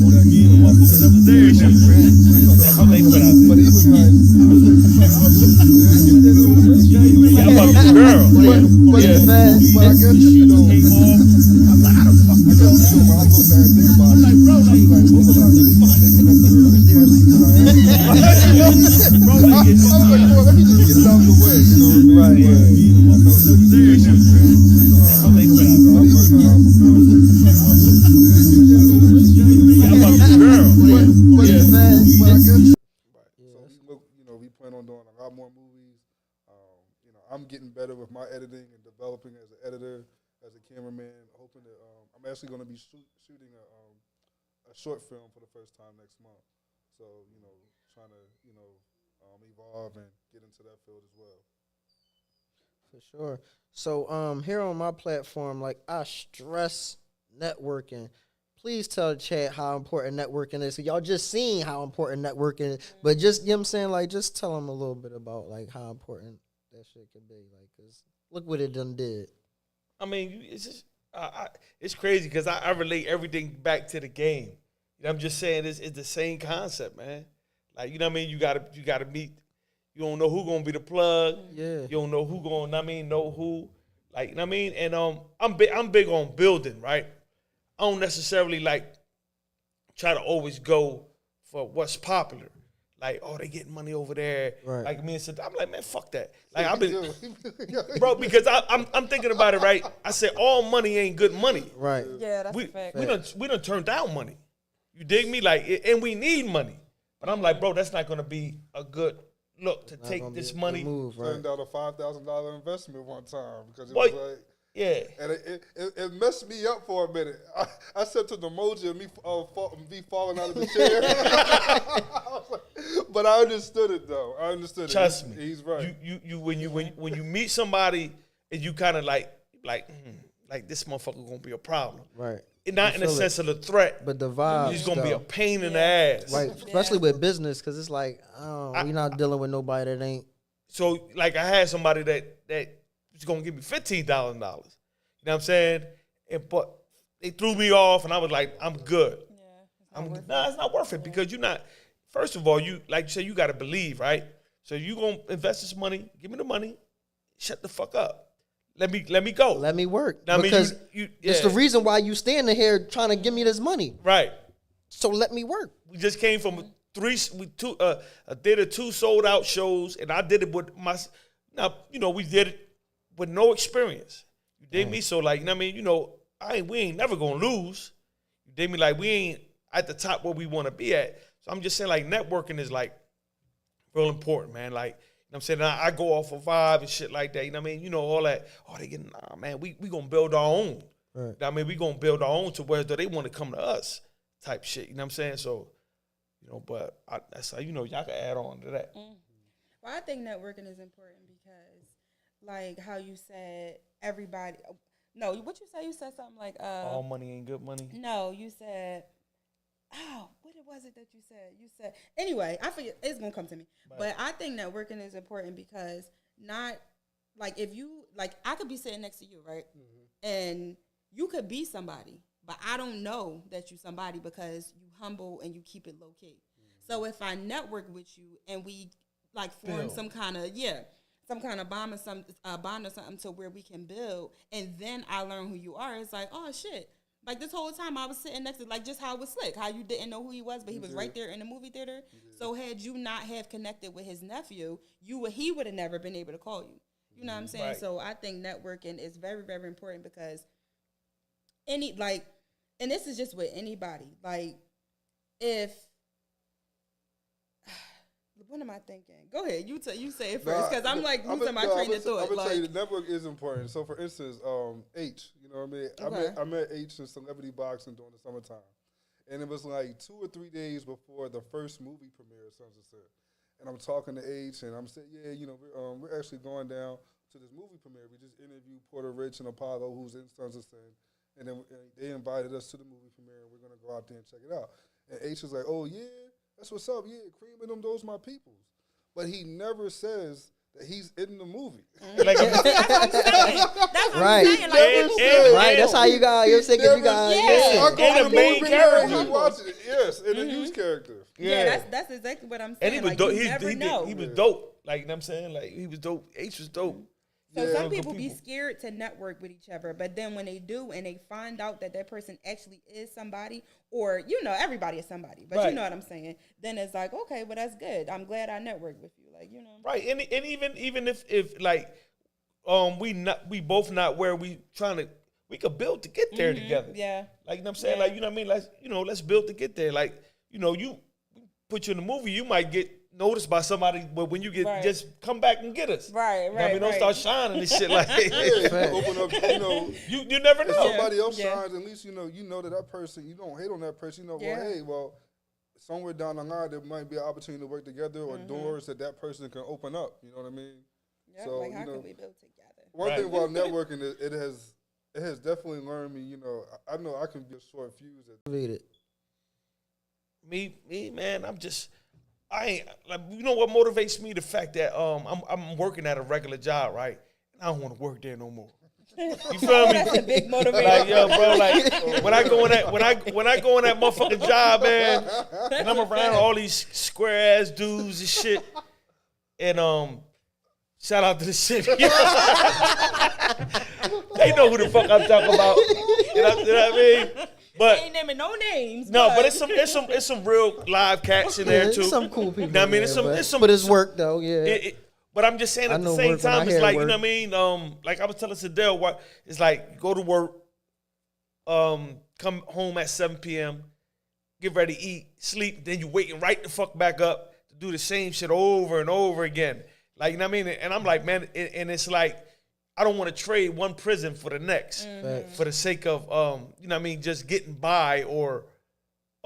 Only me and the motherfuckers that was there. I'm like, what out there? But he was like, Yo, you be like, I'm about the girl. but I guess you know, I'm like, how the fuck you know that? when I look back and think about it, I'm like, bro, like what was I thinking at the bro, like it I was like, well, let me just get it out of the way. You know what I mean? I'm like, what out there? I'm about the girl. But I guess. So we look, you know, we plan on doing a lot more movies. You know, I'm getting better with my editing and developing as an editor, as a cameraman. Hoping that I'm actually going to be shooting a short film for the first time next month. So you know, trying to evolve and get into that field as well. For sure. So here on my platform, like I stress networking. Please tell the chat how important networking is. So y'all just seen how important networking is, but just, you know what I'm saying, like just tell them a little bit about like how important that shit can be. Like, cause look what it done did. I mean, it's just it's crazy because I relate everything back to the game. You know, I'm just saying it's the same concept, man. Like, you know what I mean? You gotta meet. You don't know who gonna be the plug. Yeah. You don't know who gonna, know who. Like, you know what I mean? And I'm big on building, right? I don't necessarily like try to always go for what's popular. Like, oh, they getting money over there. Right. Like me and Sid, I'm like, man, fuck that. Like I've been, bro, because I'm thinking about it, right? I said all money ain't good money. Right. Yeah, that's a fact. We done turned down money. You dig me? Like, and we need money. But I'm like, bro, that's not gonna be a good look to take this money. Move, right? Turned out a $5,000 investment one time because it Boy, was like. Yeah. And it messed me up for a minute. I said to the emoji of me falling out of the chair. I was like, but I understood it though. I understood it. Trust me. He's right. You when you meet somebody and you kind of like this motherfucker gonna be a problem. Right. Not in the sense of the threat, but the vibe. he's gonna be a pain in the ass. Right. Especially with business, because it's like, we're not dealing with nobody that ain't. So like I had somebody that was gonna give me $15,000. You know what I'm saying? But they threw me off, and I was like, I'm good. Yeah, it's not worth it because you're not. First of all, you like you said, you got to believe, right? So you gonna invest this money? Give me the money. Shut the fuck up. Let me go. Let me work. Now, because yeah. it's the reason why you standing here trying to give me this money. Right. So let me work. We just came from a theater 2 sold out shows, and I did it with my. Now we did it with no experience. You dig me? So like, you know what I mean? We ain't never gonna lose. You dig me? Like we ain't at the top where we want to be at. So I'm just saying like networking is like real important, man. Like, you know what I'm saying? I go off of vibe and shit like that. You know what I mean? All that. Oh, they getting, man, we gonna build our own. Right. I mean, we gonna build our own to where they want to come to us type shit. You know what I'm saying? So, but that's how, y'all can add on to that. Well, I think networking is important because, like how you said, everybody. No, what you say? You said something like, all money ain't good money. No, you said, what was it that you said? You said anyway. I forget. It's gonna come to me. Right. But I think networking is important because not like if you like I could be sitting next to you, right, and you could be somebody, but I don't know that you somebody because you humble and you keep it low key. So if I network with you and we like form some kind of bond or something to where we can build, and then I learn who you are. It's like, oh shit. Like this whole time I was sitting next to, like just how it was Slick, how you didn't know who he was, but he was right there in the movie theater. So had you not have connected with his nephew, he would have never been able to call you. You know what I'm saying? Right. So I think networking is very, very important because and this is just with anybody. Like if What am I thinking? Go ahead. You say it first because I'm like losing my train of thought. I'm gonna tell you, Like, the network is important. So, for instance, H, you know what I mean? Okay. I met H in celebrity boxing during the summertime, and it was like 2 or 3 days before the first movie premiere of Sons of Sin. And I'm talking to H, and I'm saying, yeah, you know, we're actually going down to this movie premiere. We just interviewed Porter Rich and Apollo, who's in Sons of Sin, and then they invited us to the movie premiere, and we're gonna go out there and check it out. And H was like, oh yeah, that's what's up. Yeah, Cream and them, those my peoples. But he never says that he's in the movie. Like, that's what I'm saying. That's what Right. I'm saying. Like, Right, that's how you got. You're saying you got. Yeah. I go And to the the main movie premiere and character. he's watching it. Yes, and the news character. yeah, that's exactly what I'm saying. and he was Like, dope. you never know. He was dope. Like, you know what I'm saying? Like, he was dope. H was dope. So Yeah. some Good people be people. scared to network with each other, but then when they do and they find out that person actually is somebody, or you know, everybody is somebody, but you Right. know what I'm saying, then it's like, okay, well that's good. I'm glad I networked with you, like, you know. Right, and even if like we both not where we could build to get there together. Yeah. Like, you know what I'm saying? Yeah. Like, you know what I mean? Like, you know, let's build to get there. Like, you know, you put you in the movie, you might get noticed by somebody, but when you get Right. just come back and get us. Right, You know what I mean? right, Don't right. start shining and shit like Yeah, open up, you know. you never If know. somebody else Yeah. shines, at least you know that person. You don't hate on that person. You know, Yeah. well, hey, well, somewhere down the line there might be an opportunity to work together or doors that person can open up. You know what I mean? Yeah, So, like how you know, can we build together? One Right. thing about networking is it has definitely learned me. You know, I know I can be a short fuse. Read it. Me, man, I ain't like, you know what motivates me? The fact that I'm working at a regular job, right? And I don't want to work there no more. You feel me? That's a big motivator. Like, yo, bro, like when I go in that motherfucking job, man, and I'm around all these square ass dudes and shit. And shout out to the city. They know who the fuck I'm talking about. You know what I mean? But ain't naming no names. no, but it's some real live cats in there Yeah, too. some cool people. You know what I mean? there, It's some. but it's work though. Yeah. But I'm just saying I at the know same work when I time, it's hear like, you work. know what I mean? Like I was telling Sadell, what it's like, go to work, come home at 7 p.m., get ready to eat, sleep, then you waking right the fuck back up to do the same shit over and over again. Like, you know what I mean? And I'm like, man, and it's like, I don't want to trade one prison for the next Facts. for the sake of, you know what I mean, just getting by or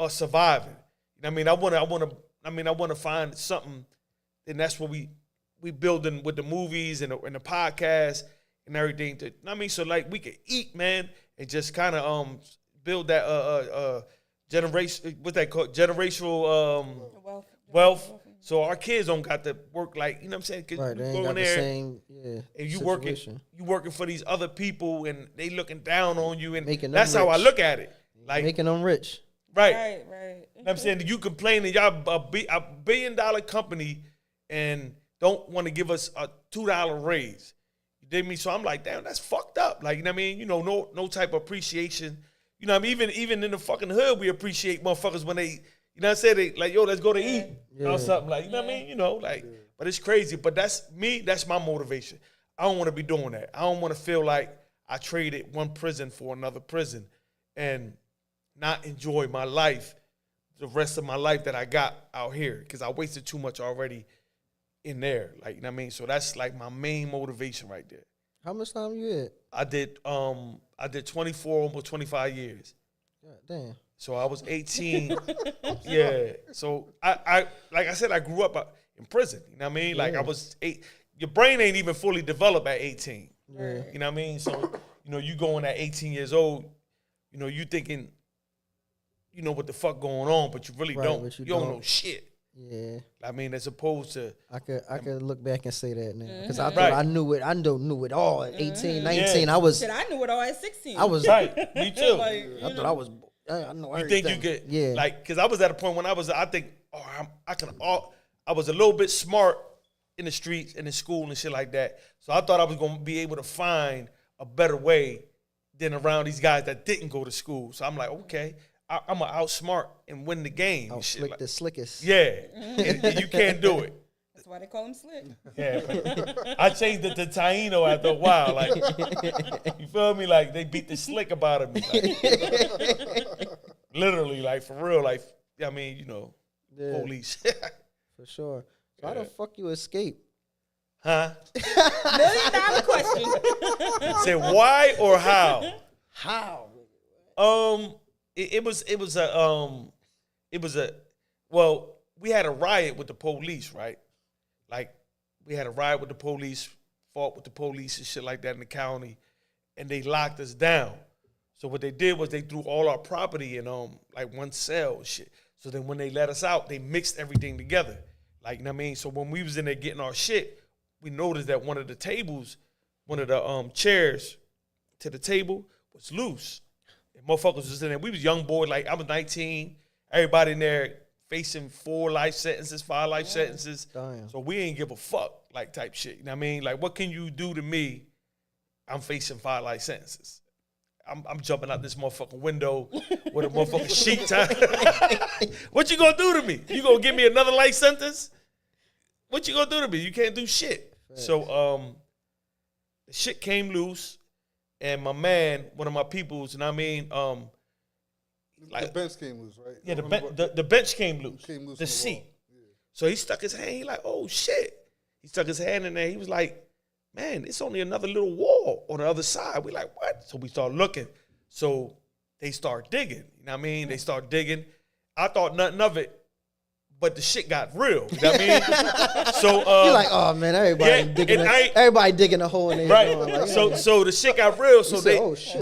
surviving. You know what I mean? I want to find something, and that's what we building with the movies and the podcast and everything. You know what I mean? So like we could eat, man, and just kind of build that generation, what's that called? Generational wealth. So our kids don't got to work like, you know what I'm saying? 'Cause Right, you they go ain't got in the there same and you situation. working for these other people and they looking down on you, and Making them that's how I rich. look at it. Like, making them rich. right. Right. You know what I'm saying? You complaining y'all a $1 billion company and don't want to give us a $2 raise. You dig me? So I'm like, damn, that's fucked up. Like, you know what I mean? You know, no type of appreciation. You know what I mean? Even in the fucking hood, we appreciate motherfuckers when they, you know what I'm saying? They like, yo, let's go to eat or something. Like, you know what I mean? You know, like, but it's crazy. But that's me. That's my motivation. I don't want to be doing that. I don't want to feel like I traded one prison for another prison and not enjoy my life, the rest of my life that I got out here, because I wasted too much already in there. Like, you know what I mean? So that's like my main motivation right there. How much time you had? I did 24, almost 25 years. God damn. So I was 18. Yeah. So I like I said, I grew up in prison. You know what I mean? Like I was 8. Your brain ain't even fully developed at 18. Yeah. You know what I mean? So, you know, you going at 18 years old, you know, you thinking, you know what the fuck going on, but you really Right, don't. but You you don't don't. know shit. Yeah. I mean, as opposed to I could look back and say that now because I thought Right. I knew it. I knew it all at 18, 19. Yeah. I was. Shit, I knew it all at 16. I was. right. Me too. Like, I thought I was. I know You everything. think you could, Yeah. like, because I was at a point when I was, I think, I was a little bit smart in the streets and in school and shit like that. So I thought I was going to be able to find a better way than around these guys that didn't go to school. So I'm like, okay, I'm going to outsmart and win the game. I and shit. slick Like, the slickest. yeah, and you can't do it. that's why they call him Slick. Yeah, I changed it to Taino after a while. Like, you feel me? Like they beat the slick about of me. Like, literally, like for real. Like, I mean, you know, Yeah. police. For sure. So how the fuck you escape? Huh? $1 million question. Say why or how? How? It was a well, we had a riot with the police, right? Like we had a riot with the police, fought with the police and shit like that in the county, and they locked us down. So what they did was they threw all our property in like one cell and shit. So then when they let us out, they mixed everything together. Like, you know what I mean? So when we was in there getting our shit, we noticed that one of the tables, one of the chairs to the table was loose. And motherfuckers was in there. We was young boy, like I was 19. Everybody in there facing 4 life sentences, 5 life sentences. Damn. So we ain't give a fuck, like type shit. You know what I mean? Like, what can you do to me? I'm facing 5 life sentences. I'm jumping out this motherfucking window with a motherfucking sheet tie. What you gonna do to me? You gonna give me another life sentence? What you gonna do to me? You can't do shit. Right. So the shit came loose, and my man, one of my peoples, and I mean, like, the bench came loose, right? Yeah, the bench came loose. Came loose the seat. Yeah. So he stuck his hand. He like, oh shit. He stuck his hand in there. He was like, man, it's only another little wall on the other side. We like, what? So we start looking. So they start digging. You know what I mean? They start digging. I thought nothing of it, but the shit got real. You know what I mean? So you're like, oh man, everybody digging a hole in their right. Like, so the shit got real. So said,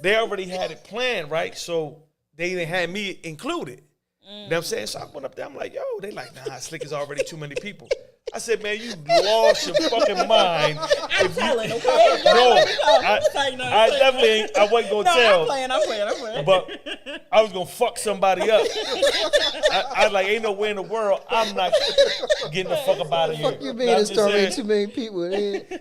they already had it planned, right? So they didn't have me included. You know what I'm saying? So I went up there. I'm like, yo, they like, nah, Slick is already too many people. I said, man, you lost your fucking mind. I'm telling, okay? I definitely ain't, I wasn't going to tell. I'm playing. But I was going to fuck somebody up. I was like, ain't no way in the world I'm not getting the fuck up out of here. Fuck you being a story too many people.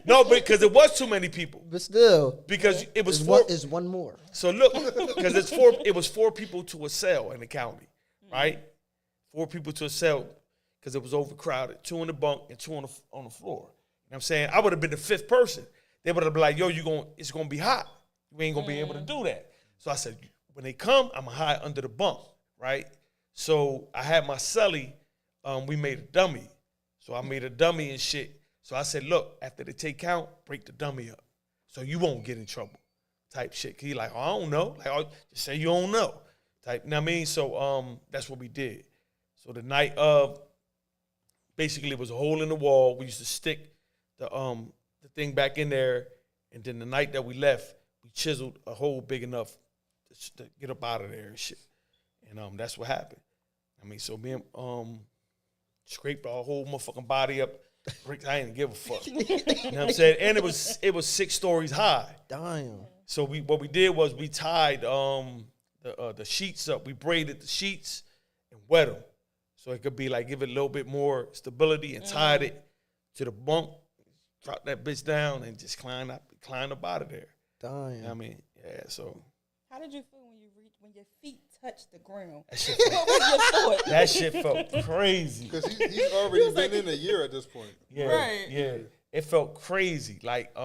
No, because it was too many people. But still. Because it was is one more. So look, because it was 4 people to a cell in the county, right? 4 people to a cell. Because it was overcrowded, 2 in the bunk and 2 on the floor. You know what I'm saying? I would have been the 5th person. They would have been like, yo, it's going to be hot. You ain't going to be able to do that. So I said, when they come, I'm going to hide under the bunk, right? So I had my celly, we made a dummy. So I made a dummy and shit. So I said, look, after they take count, break the dummy up. So you won't get in trouble type shit. He like, oh, I don't know. Like, oh, just say you don't know type. You know what I mean? So that's what we did. So the night of, basically, it was a hole in the wall. We used to stick the thing back in there, and then the night that we left, we chiseled a hole big enough to get up out of there and shit. And that's what happened. I mean, so me and scraped our whole motherfucking body up. I didn't give a fuck. You know what I'm saying? And it was 6 stories high. Damn. So what we did was we tied the sheets up. We braided the sheets and wet them. So it could be like, give it a little bit more stability and tied it to the bunk, drop that bitch down and just climb up out of there. Damn. You know what I mean? Yeah, so. How did you feel when your feet touched the ground? That shit felt crazy. Because he's already been in a year at this point. Yeah, right. Yeah. It felt crazy. Like,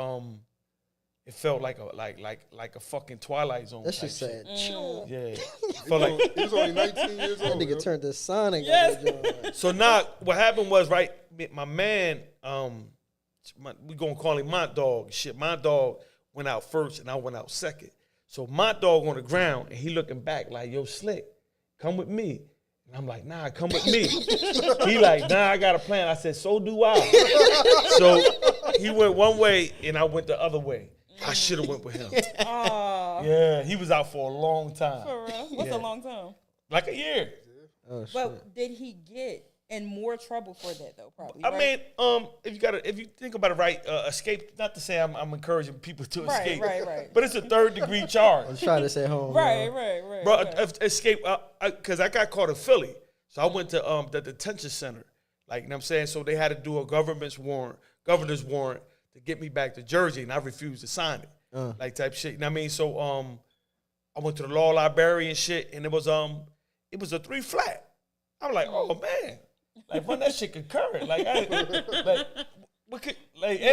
it felt like a fucking Twilight Zone. That shit said, chill. Yeah. He was only 19 years old. That nigga turned to Sonic. Yes. So now what happened was, right, my man, we gonna call him my dog. Shit, my dog went out first and I went out second. So my dog on the ground and he looking back like, yo, Slick, come with me. And I'm like, nah, come with me. He like, nah, I got a plan. I said, so do I. So he went one way and I went the other way. I should have went with him. Yeah, he was out for a long time. For real? What's a long time? Like a year. Oh, shit. But did he get in more trouble for that though? Probably. I right? mean, if you think about it, right, escape. Not to say I'm encouraging people to escape, right. but it's a 3rd-degree charge. I'm trying to stay home. Right. Bro, escape, because I got caught in Philly. So I went to the detention center. Like, you know what I'm saying? So they had to do a governor's warrant to get me back to Jersey, and I refused to sign it. Like type shit. You know what I mean? So I went to the law library and shit, and it was a 3 flat. I'm like, oh man. Like, run that shit concurrent. Like, and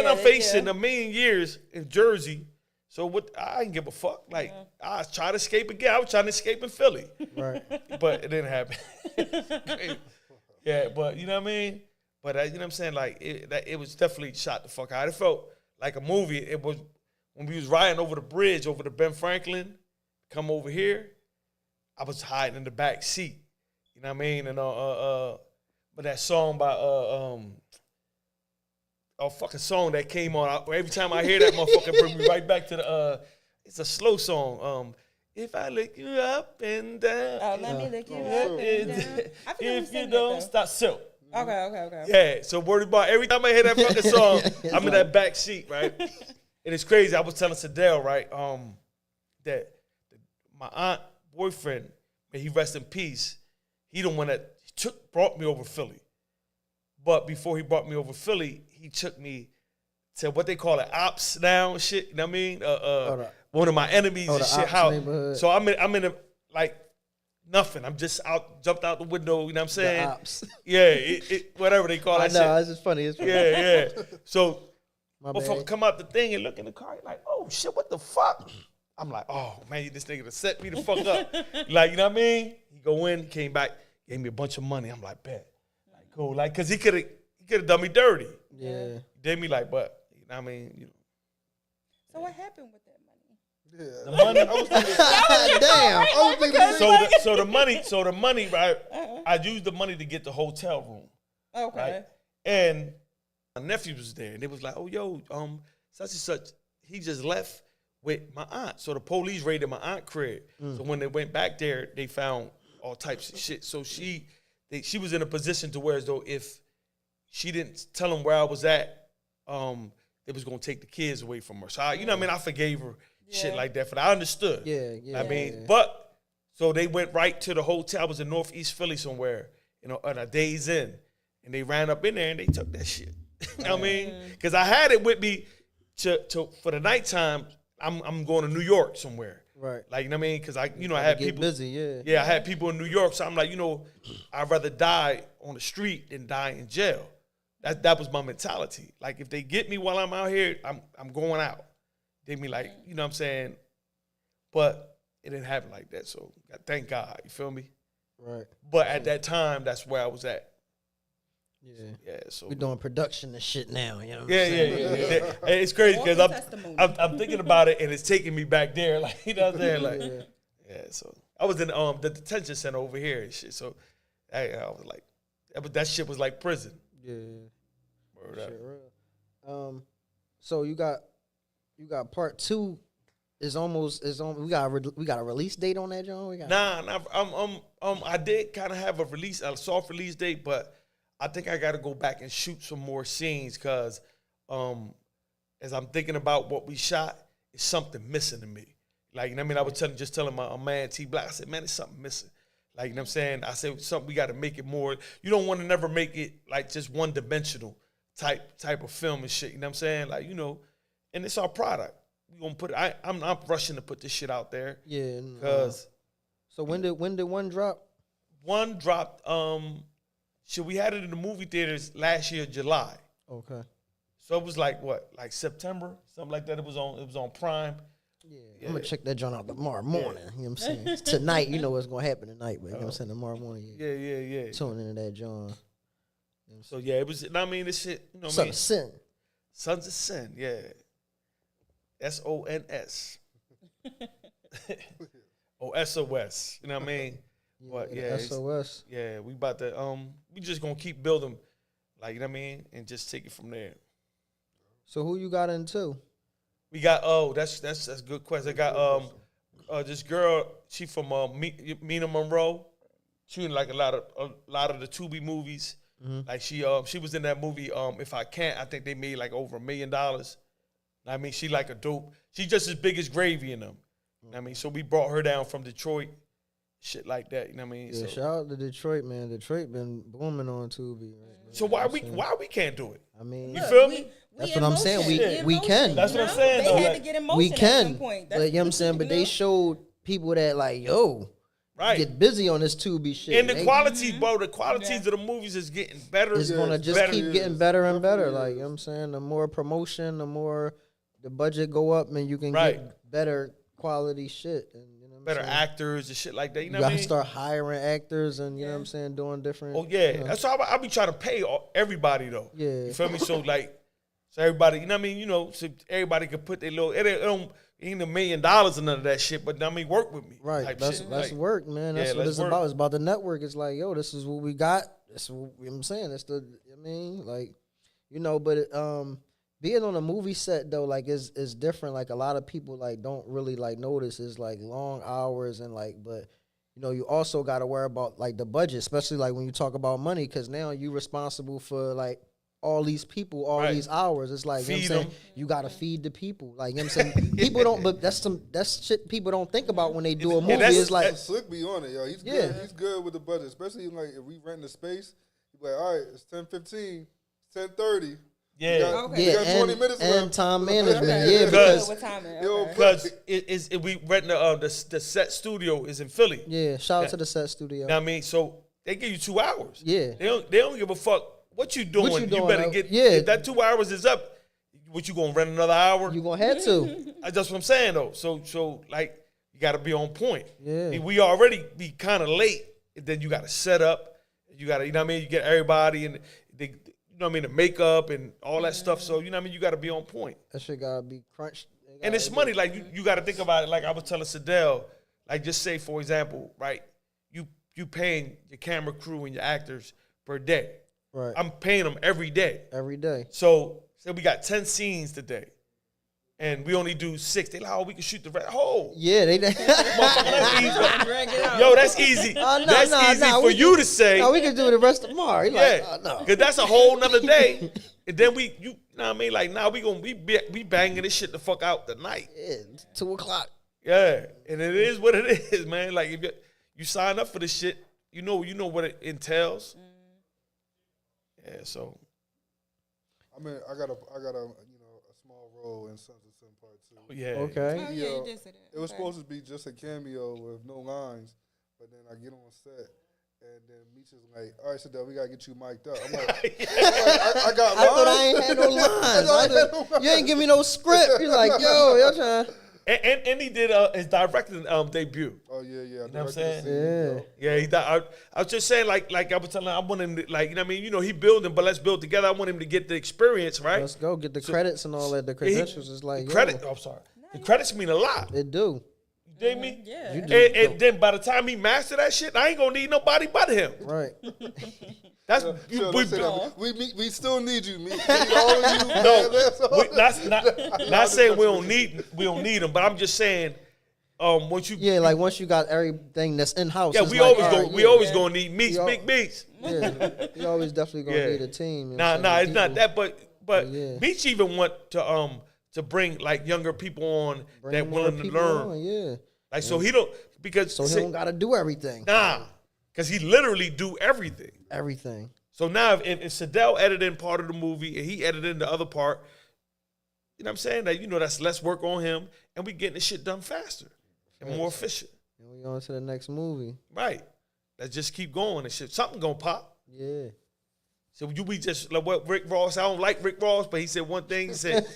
I'm facing a million years in Jersey. So I didn't give a fuck. Like, I was trying to escape again. I was trying to escape in Philly. Right. But it didn't happen. Yeah, but you know what I mean? But you know what I'm saying? Like, it was definitely shot the fuck out. It felt like a movie. It was, when we was riding over the bridge, over the Ben Franklin, come over here, I was hiding in the back seat. You know what I mean? And but that song by a fucking song that came on. Every time I hear that motherfucker, bring me right back to the. It's a slow song. If I lick you up and down. Oh, let me lick you up and down. I forget who If you sang don't that, stop, Silk. Okay. Yeah. So word about every time I hear that fucking song, I'm in that back seat, right? And it's crazy. I was telling Sadell, right, that my aunt boyfriend, may he rest in peace, he the one that brought me over Philly. But before he brought me over Philly, he took me to what they call it, ops now and shit. You know what I mean? One of my enemies and shit. So I'm in a, like, nothing. I'm just jumped out the window. You know what I'm saying? The ops. Yeah, whatever they call I that know, shit. it's just funny. It's funny. Yeah. So My motherfucker bad. come out the thing and look in the car, like, oh shit, what the fuck? I'm like, oh man, this nigga to set me the fuck up. Like, you know what I mean? He go in, came back, gave me a bunch of money. I'm like, bet. Like, cool. Like, cause he could have done me dirty. Yeah. Did me like, but you know what I mean? You know. So what happened with that money? Yeah. The money. I was thinking, Damn. I was thinking the same. So the money, right? I used the money to get the hotel room. Okay. Right? And my nephew was there, and they was like, "Oh, yo, such and such, he just left with my aunt." So the police raided my aunt crib. So when they went back there, they found all types of shit. So she was in a position to where, as though if she didn't tell them where I was at, they was gonna take the kids away from her. So you know what I mean? I forgave her shit like that. For that, I understood. Yeah. I mean, but so they went right to the hotel. I was in Northeast Philly somewhere, you know, on a Days Inn, and they ran up in there and they took that shit. You know what I mean? Because I had it with me to for the nighttime. I'm going to New York somewhere. Right. Like, you know what I mean? Because I had Get people busy, yeah. Yeah, I had people in New York, so I'm like, I'd rather die on the street than die in jail. That was my mentality. Like, if they get me while I'm out here, I'm going out. They be like, you know what I'm saying? But it didn't happen like that, so thank God. You feel me? Right. But at that time, that's where I was at. Yeah. So We're doing production and shit now, you know what I'm Yeah. saying? Hey, it's crazy because Walking testimony. I'm thinking about it and it's taking me back there, like, you know what I'm saying? Like, so I was in the detention center over here and shit. So I was like, that shit was like prison. Yeah. Word up. Shit, real. So you got part 2 is on. We got a release date on that, John. I did kind of have a soft release date, but I think I got to go back and shoot some more scenes because as I'm thinking about what we shot, it's something missing to me. Like, you know what I mean? I was telling my man T Black, I said, man, there's something missing. Like, you know what I'm saying? I said, something, we got to make it more. You don't want to never make it like just one-dimensional type of film and shit. You know what I'm saying? Like, you know, and it's our product. We gonna put it. I'm not rushing to put this shit out there. Yeah. Cause so when did one drop? One dropped. We had it in the movie theaters last year, July. Okay. So it was like what, like September, something like that. It was on Prime. Yeah. I'm gonna check that joint out tomorrow morning. You know what I'm saying? Tonight, you know what's gonna happen tonight, but you know what I'm saying, tomorrow morning. Yeah. Tune into that joint. So yeah, it was. I mean, this shit. You know what I Son mean? of Sin. Sons of Sin. Yeah. SONS. SOS. You know what I mean? But yeah, SOS. Yeah, we about to we just gonna keep building, like, you know what I mean, and just take it from there. So who you got into? We got that's a good question. I got this girl, she from Mina Monroe. She in like a lot of the Tubi movies. Mm-hmm. Like she was in that movie If I Can't. I think they made like over $1 million. I mean, she like a dope. She just as big as Gravy in them. I mean, so we brought her down from Detroit, shit like that. You know what I mean? Yeah, so, shout out to Detroit, man. Detroit been booming on Tubi. Right? So why we can't do it? I mean, you feel me? That's what I'm saying. We can. That's what I'm saying. They had to get in motion we can. at some point. But you know what I'm saying? But they showed people that like, yo, right, get busy on this Tubi shit. And the quality, bro, the qualities of the movies is getting better. It's gonna just keep getting better and better. Like, you know what I'm saying? The more promotion, the more the budget go up, and you can get better quality shit. And you know what better actors and shit like that. You know what I gotta mean? start hiring actors and you know what I'm saying, doing different. Oh yeah, you know. that's why I be trying to pay everybody though. Yeah. You feel me? So like, so everybody, you know what I mean? You know, so everybody can put their little. It don't ain't $1 million or none of that shit, but I mean, work with me. Right. type That's shit. that's Like, work, man. That's yeah, what let's it's work. about. It's about the network. It's like, yo, this is what we got. That's what you know what I'm saying. It's the I mean, like, you know, but being on a movie set though, like is different. Like a lot of people like don't really like notice is like long hours and like, but you know, you also got to worry about like the budget, especially like when you talk about money, because now you responsible for like all these people, all Right. these hours. It's like you know Feed what I'm saying, them. you got to feed the people. Like you know what I'm saying, people don't, but that's shit people don't think about when they do a movie. that's- It's like Slick be on it, yo. He's Yeah. good. He's good with the budget, especially like if we rent the space. He's like, all right, it's 10:15, 10:30. Yeah. We got, Okay. we got 20 and, minutes and left. time management. Okay. Yeah, because What time it? Yo, Okay. Because we rent the set studio is in Philly. yeah, shout out to the set studio. You know what I mean? So they give you 2 hours. Yeah. They don't give a fuck what you doing. You doing, better though? get Yeah. if that 2 hours is up, what you gonna rent another hour? You gonna have to. That's what I'm saying though. So like you gotta be on point. Yeah. We already be kind of late, and then you gotta set up. You gotta, you know what I mean? You get everybody and they, you know what I mean, the makeup and all that stuff. So you know what I mean? You gotta be on point. That shit gotta be crunched. And it's money. Like you got to think about it. Like I was telling Sadell, like just say for example, right? You paying your camera crew and your actors per day. Right. I'm paying them every day. Every day. So say we got 10 scenes today, and we only do 6. They like, oh, we can shoot the rest. Oh, Yeah, they. motherfucker, that's easy. Drag it out. Yo, that's easy. No, That's no, easy no, for we you can- to say. No, we can do it the rest of tomorrow. He Yeah, like, no. because that's a whole nother day. And then you know what I mean? Like now we banging this shit the fuck out tonight. Yeah, 2:00. Yeah, and it is what it is, man. Like if you sign up for this shit, you know what it entails. Yeah, so I mean, I got a a small role in Sons of Sin Part 2. yeah. Okay. Oh, yeah, you did say that. It was Okay. supposed to be just a cameo with no lines, but then I get on set, and then Meech is like, all right, Sadell, we got to get you mic'd up. I'm like, I got lines. I thought I ain't had no lines. You ain't give me no script. He's like, yo, y'all trying. And he did his directing debut. Oh, yeah. You know what I'm Directed the saying? scene, Yeah. Yeah, I was just saying, like I was telling him, I want him to, like, you know what I mean? You know, he building, but let's build together. I want him to get the experience, right? Let's go get the credits and all that. The credentials is like, Credit. yo, Oh, I'm sorry. The credits mean a lot. it do. You dig me? Yeah. You And, do. and then by the time he master that shit, I ain't gonna need nobody but him. Right. That's Sure, we, don't say that. We still need you, Meech. We need all of you. no, That's all. that's not saying we don't need them, but I'm just saying, once you Yeah, like once you got everything that's in house. yeah, it's we like, always all go right, we yeah. always gonna need meats, We all- big meats. Yeah, you always definitely gonna Yeah. need a team. you know Nah, what I'm it's saying? not People that, but Yeah. Beach even want to bring like younger people on bring that more willing to people learn. on, yeah. Like so he don't because So he don't gotta do everything. because he literally do everything. Everything. So now if Sadell edited part of the movie and he edited the other part, you know what I'm saying? That that's less work on him and we getting the shit done faster and more efficient. And we on to the next movie. Right. Let's just keep going and shit. Something gonna pop. Yeah. So we just like what Rick Ross. I don't like Rick Ross, but he said one thing. He said,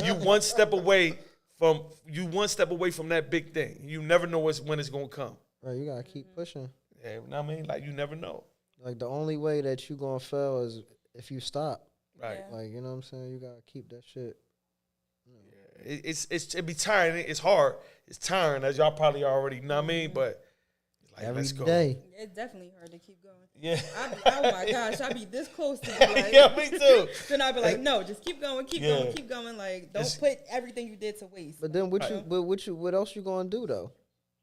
"You one step away from that big thing. You never know when it's gonna come." Right, you gotta keep pushing. Yeah, you know what I mean? Like you never know. Like the only way that you gonna fail is if you stop. Right. Yeah. Like, you know what I'm saying? You gotta keep that shit. It be tiring. It's hard. It's tiring, as y'all probably already know what I mean. But like, Every let's go. day. It's definitely hard to keep going. Yeah. Oh my gosh, I be this close to be like, Yeah, me too. Then I'd be like, no, just keep going, keep Yeah. going, keep going. Like, don't It's- put everything you did to waste. But then Right. what else you gonna do though?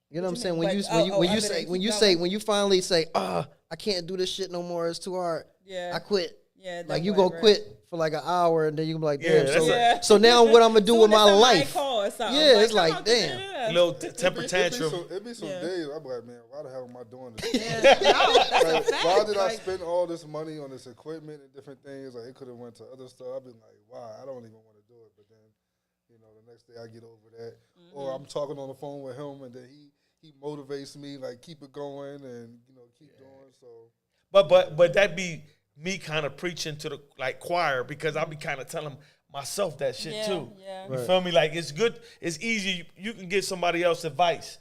You know what I'm you saying? mean? When Like, you when you other say than when keep you going? say when you finally say, I can't do this shit no more, it's too hard. Yeah. I quit. Yeah, Like that you way, gonna right. quit for like an hour and then you gonna be like, Yeah, damn, that's Yeah. so now what I'm gonna do Soon with my as somebody life? call or something, Yeah, it's come like, on, damn. yeah. Little temper tantrum. It be some Yeah. days I'm like, man, why the hell am I doing this? Yeah, no, that's a Like, fact. why did I Like, spend all this money on this equipment and different things? Like it could have went to other stuff. I've been like, why? I don't even want to do it. But then, the next day I get over that, or I'm talking on the phone with him, and then he motivates me, like keep it going and keep doing. So But that be me kind of preaching to the like choir because I be kind of telling myself that shit too. Yeah. You feel me? Like it's good. It's easy. You can get somebody else advice.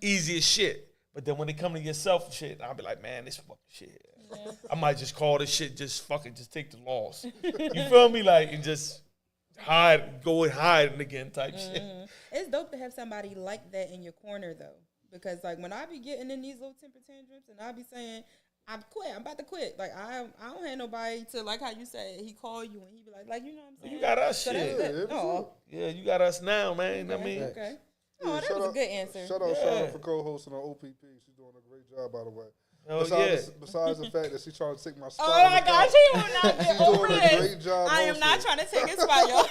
Easy as shit. But then when it come to yourself shit, I'll be like, man, this fucking shit. Yeah. I might just call this shit just take the loss. You feel me? Like, and just go and hide again type shit. It's dope to have somebody like that in your corner though. Because like when I be getting in these little temper tantrums and I be saying, I'm about to quit. Like I don't have nobody to, like how you said, he call you and he be like, you know what I'm saying? You got us, so shit. Yeah, you got us now, man. Okay. I mean, okay. Oh, that was a good answer. Shout out for co-hosting on OPP. She's doing a great job, by the way. Oh, Besides the fact that she's trying to take my spot. Oh my gosh, he will not get over doing this. a great job. I am not trying to take his spot, y'all.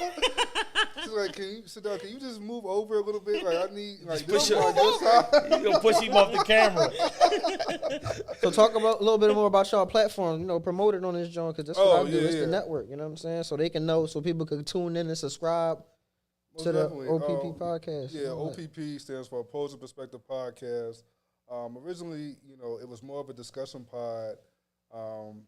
She's like, can you sit down? Can you just move over a little bit? Like I need like push this him on your side. You gonna push him off the camera. So talk about a little bit more about y'all platform. You know, promote it on this joint because that's what I do. It's the yeah. network. You know what I'm saying? So they can know, so people can tune in and subscribe to the OPP podcast. Yeah, OPP stands for Opposing Perspective Podcast. Originally, you know, it was more of a discussion pod, and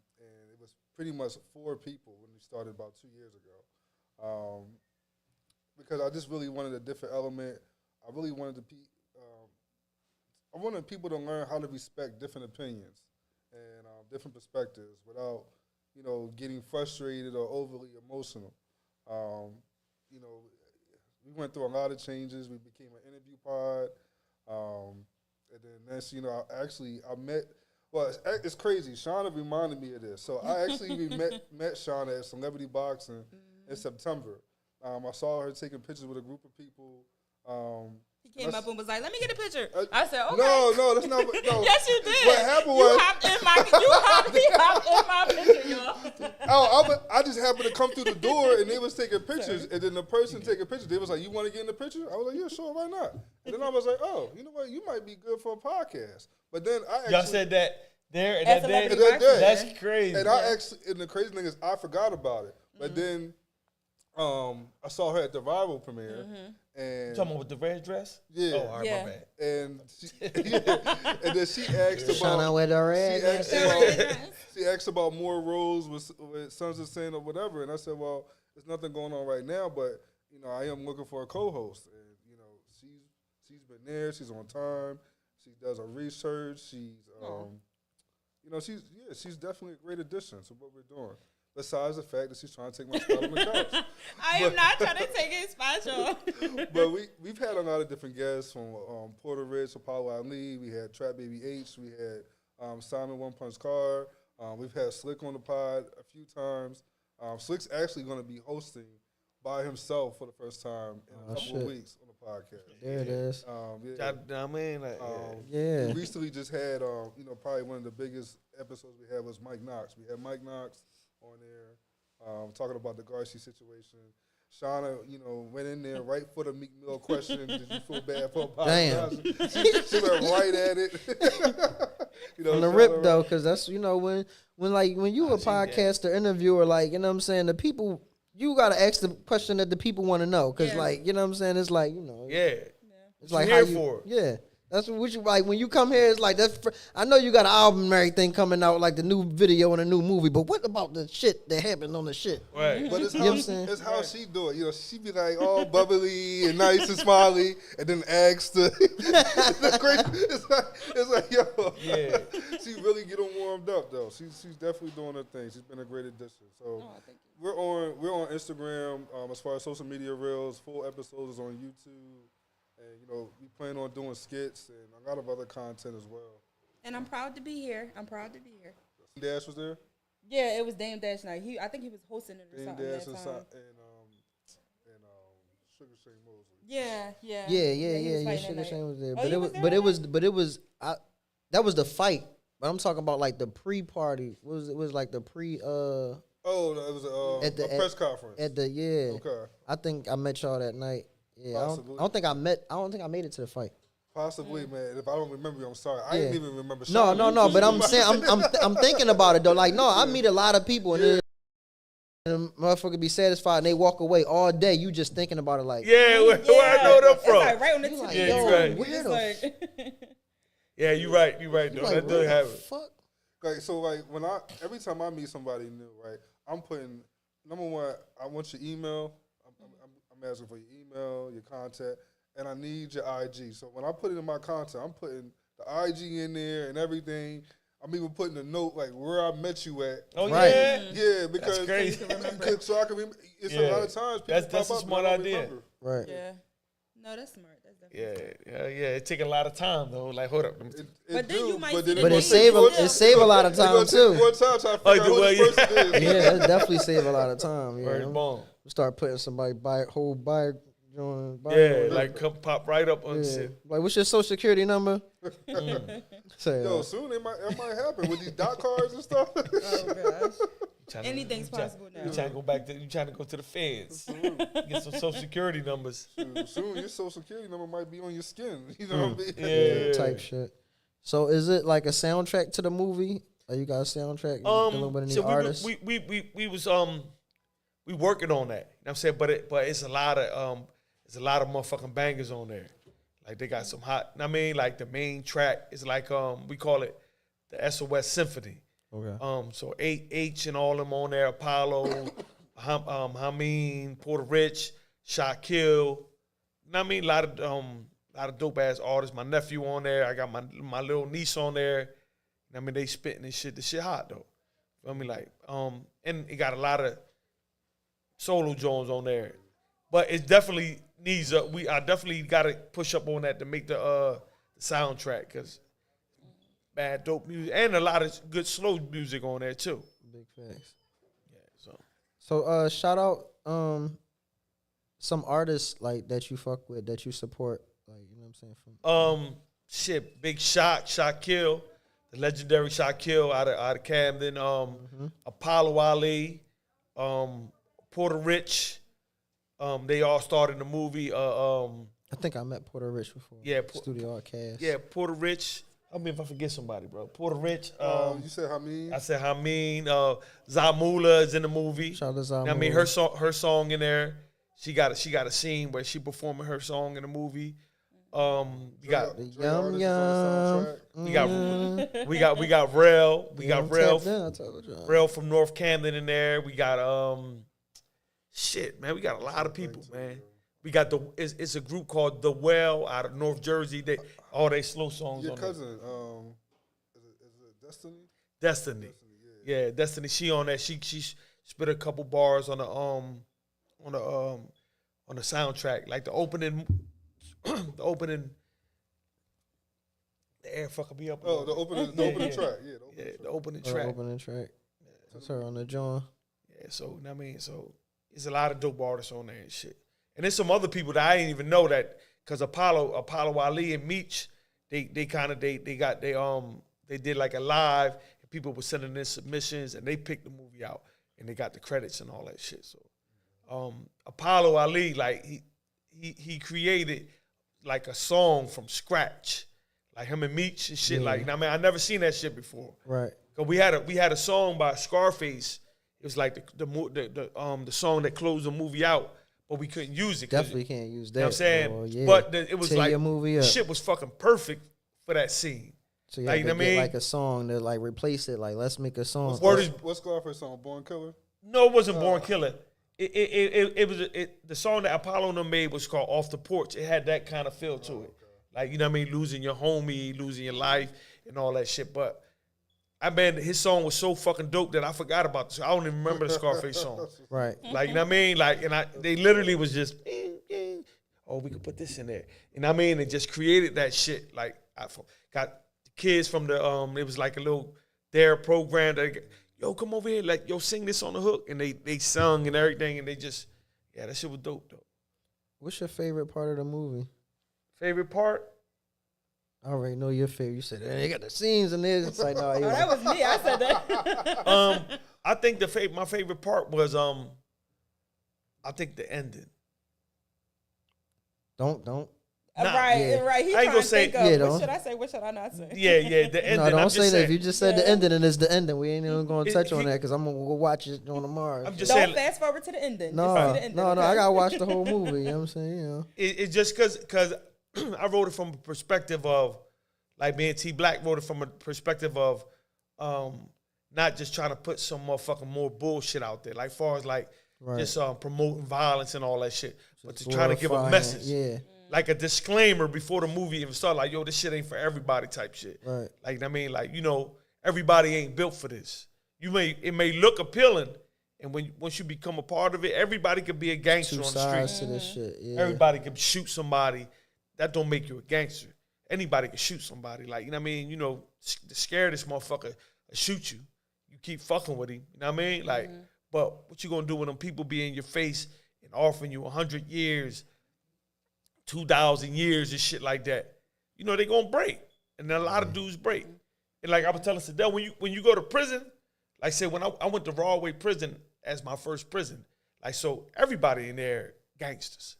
it was pretty much 4 people when we started about 2 years ago. Because I just really wanted a different element. I really wanted I wanted people to learn how to respect different opinions and different perspectives without, you know, getting frustrated or overly emotional. You know, we went through a lot of changes. We became an interview pod. And then next, you know, I met, well, it's crazy. Shanna reminded me of this. So I actually met Shanna at Celebrity Boxing in September. I saw her taking pictures with a group of people. He came up and was like, let me get a picture. I said, okay. No, that's not. No. Yes, you did. What happened was. You hopped in my picture, y'all. I just happened to come through the door and they was taking pictures. And then the person taking pictures, they was like, you want to get in the picture? I was like, yeah, sure, why not? And then I was like, oh, you know what? You might be good for a podcast. But then I actually. Y'all said that there and That's that day? that day. That's crazy. And I actually, and the crazy thing is I forgot about it. But then I saw her at the Rival premiere. And You talking about with the red dress? Yeah. Oh, all right, Yeah. my bad. and and then she asked Shana about with the red. she asked about more roles with Sons of Sin or whatever, and I said, well, there's nothing going on right now, but you know, I am looking for a co-host, and you know, she's been there, she's on time, she does her research, she's you know, she's definitely a great addition to what we're doing. Besides the fact that she's trying to take my spot on the couch. I am not trying to take his spot, y'all. But we've had a lot of different guests from Porter Rich, Apollo Ali. We had Trap Baby H. We had Simon One Punch Car. We've had Slick on the pod a few times. Slick's actually going to be hosting by himself for the first time in a couple of weeks on the podcast. There it is. I mean, like, We recently just had, you know, probably one of the biggest episodes we had was Mike Knox. We had Mike Knox on there, talking about the Garcia situation. Shauna, you know, went in there right for the Meek Mill question. Did you feel bad for apologizing? She went right at it. You know, On the rip though, because that's, you know, when you a podcaster, interviewer, like, you know what I'm saying, the people, you gotta ask the question that the people want to know, because like, you know what I'm saying, it's like, you know, it's like how you, that's what you like when you come here. It's like that's. I know you got an album and everything coming out, like the new video and a new movie. But what about the shit that happened on the shit? Right. But it's You how, know what I'm saying? it's how she do it. You know, she be like all bubbly and nice and smiley, and then asks the crazy. It's like yo, she really get them warmed up though. She's definitely doing her thing. She's been a great addition. So Thank you. we're on Instagram as far as social media reels. Full episodes is on YouTube. And, you know, we plan on doing skits and a lot of other content as well. And I'm proud to be here. Dash was there? Yeah, it was Dame Dash night. I think he was hosting it or Dame something Dash that and time. Sugar Shane Mosley. Yeah. Yeah. Sugar Shane was there, but it was that was the fight. But I'm talking about like the pre-party. It was like the pre. Oh, it was a press conference. Okay. I think I met y'all that night. Yeah, I don't think I made it to the fight. Possibly, man. If I don't remember you, I'm sorry. I didn't even remember. No. But I'm saying I'm thinking about it though. Like, no, I meet a lot of people and then the motherfucker be satisfied and they walk away all day. You just thinking about it like, where I know them from. It's like right on the tip. like, Yeah, yo, you right. where the Yeah, you right. You right. Though. like, That where does the happen. fuck? Like, so, like, every time I meet somebody new, right, I'm putting number one, I want your email. I'm asking for your email, your contact, and I need your IG. So when I put it in my contact, I'm putting the IG in there and everything. I'm even putting a note like where I met you at. Oh Right. yeah, Yeah, because that's crazy. so I can remember. It's a lot of times people That's pop a up smart and I don't idea. remember. Right. Yeah. No, that's smart. That's definitely Yeah. It take a lot of time though. Like, hold up. But then you might see the But name it save a lot of It's time gonna take too. one time to figure out who this person is. Yeah, that definitely save a lot of time. Yeah. Word bomb. Start putting somebody bio. Yeah, like come pop right up on shit. Like, what's your social security number? Say, Yo, soon it might happen with these dot cards and stuff. Oh gosh. Tryna- Anything's possible now. You trying to go back to? You trying to go to the feds? Get some social security numbers. Soon your social security number might be on your skin. You know what I mean? Yeah. type shit. So, is it like a soundtrack to the movie? Are you guys soundtrack? Dealing with any So artists? we was we working on that. You know what I'm saying? But it's a lot of motherfucking bangers on there. Like they got some hot. I mean, like the main track is like we call it the SOS Symphony. Okay. So H and all them on there. Apollo, Hameen, Puerto Rich, Shaquille. I mean, a lot of dope ass artists. My nephew on there. I got my little niece on there. I mean, they spitting and shit. The shit hot though. I mean, like and it got a lot of solo Jones on there. But it definitely needs I definitely got to push up on that to make the soundtrack because bad dope music and a lot of good slow music on there too. Big facts. Yeah. So shout out some artists like that you fuck with that you support. Like, you know what I'm saying? Shit, Big Shaquille, the legendary Shaquille out of Camden. Apollo Ali, Puerto Rich. They all starred in the movie. I think I met Puerto Rich before. Yeah, Studio Cast. Yeah, Puerto Rich. I mean, if I forget somebody, bro. Puerto Rich. You said Hameen? I said Hameen. Zamula is in the movie. Shout out to Zamula. I mean, her song in there. She got a scene where she performing her song in the movie. We got Yum Yum. we got Rel. We got Rel. Rel. Rel from North Camden in there. We got shit, man. We got a lot of people, man. We got it's a group called The Well out of North Jersey. All they slow songs Your on cousin, is it Destiny? Destiny. Yeah, Destiny. She on that. She spit a couple bars on the soundtrack, like the opening. The air fucking be up. Oh, the opening track. Yeah, the opening track. Opening track. That's her on the joint. Yeah, so I mean, there's a lot of dope artists on there and shit. And there's some other people that I didn't even know that because Apollo Ali and Meech, they did like a live and people were sending in submissions and they picked the movie out and they got the credits and all that shit. So Apollo Ali, like he created like a song from scratch, like him and Meech and shit. Yeah. Like, I mean, I never seen that shit before. Right. Cause we had a song by Scarface. It was like the song that closed the movie out, but we couldn't use it. Definitely can't use that. You know what I'm saying? Oh, yeah. But it was like movie shit was fucking perfect for that scene. So you had to get like a song to like replace it. Like, let's make a song. What's Scarface song? Born Killer? No, it wasn't Born Killer. It was the song that Apollo and them made was called Off the Porch. It had that kind of feel to it. Like, you know what I mean? Losing your homie, losing your life, and all that shit. But I mean, his song was so fucking dope that I forgot about this. I don't even remember the Scarface song. Right. Like, you know what I mean? Like, they literally was just, oh, we could put this in there. You know what I mean? And just created that shit. Like, I got the kids from the, it was like a little dare program that, yo, come over here, like, yo, sing this on the hook. And they sung and everything, and they just, yeah, that shit was dope, though. What's your favorite part of the movie? Favorite part? I already know your favorite. You said, they got the scenes in there. It's like, no, oh, that was me. I said that. I think my favorite part was, I think the ending. Don't. Right. He I ain't gonna say. What should I say? What should I not say? Yeah. The ending. No, don't say that. saying. If you just said the ending, and it's the ending. We ain't even gonna touch on that because I'm gonna go watch it on tomorrow. I'm just don't saying. fast forward to the ending. No. Okay? I gotta watch the whole movie. You know what I'm saying? You know. It's just because I wrote it from a perspective of, like, me and T Black wrote it from a perspective of, not just trying to put some motherfucking more bullshit out there, like far as like just promoting violence and all that shit, but to try to give a message, like a disclaimer before the movie even started, like, yo, this shit ain't for everybody type shit. Right. Like, I mean, like, you know, everybody ain't built for this. It may look appealing, and once you become a part of it, everybody could be a gangster on the street. To this shit. Yeah. Everybody could shoot somebody. That don't make you a gangster. Anybody can shoot somebody. Like, you know what I mean? You know, the scaredest motherfucker will shoot you. You keep fucking with him. You know what I mean? Like, but what you gonna do when them people be in your face and offering you 100 years, 2,000 years and shit like that? You know, they gonna break. And then a lot of dudes break. And like I was telling Sadell, when you go to prison, like I said, when I went to Broadway prison as my first prison, like, so everybody in there gangsters.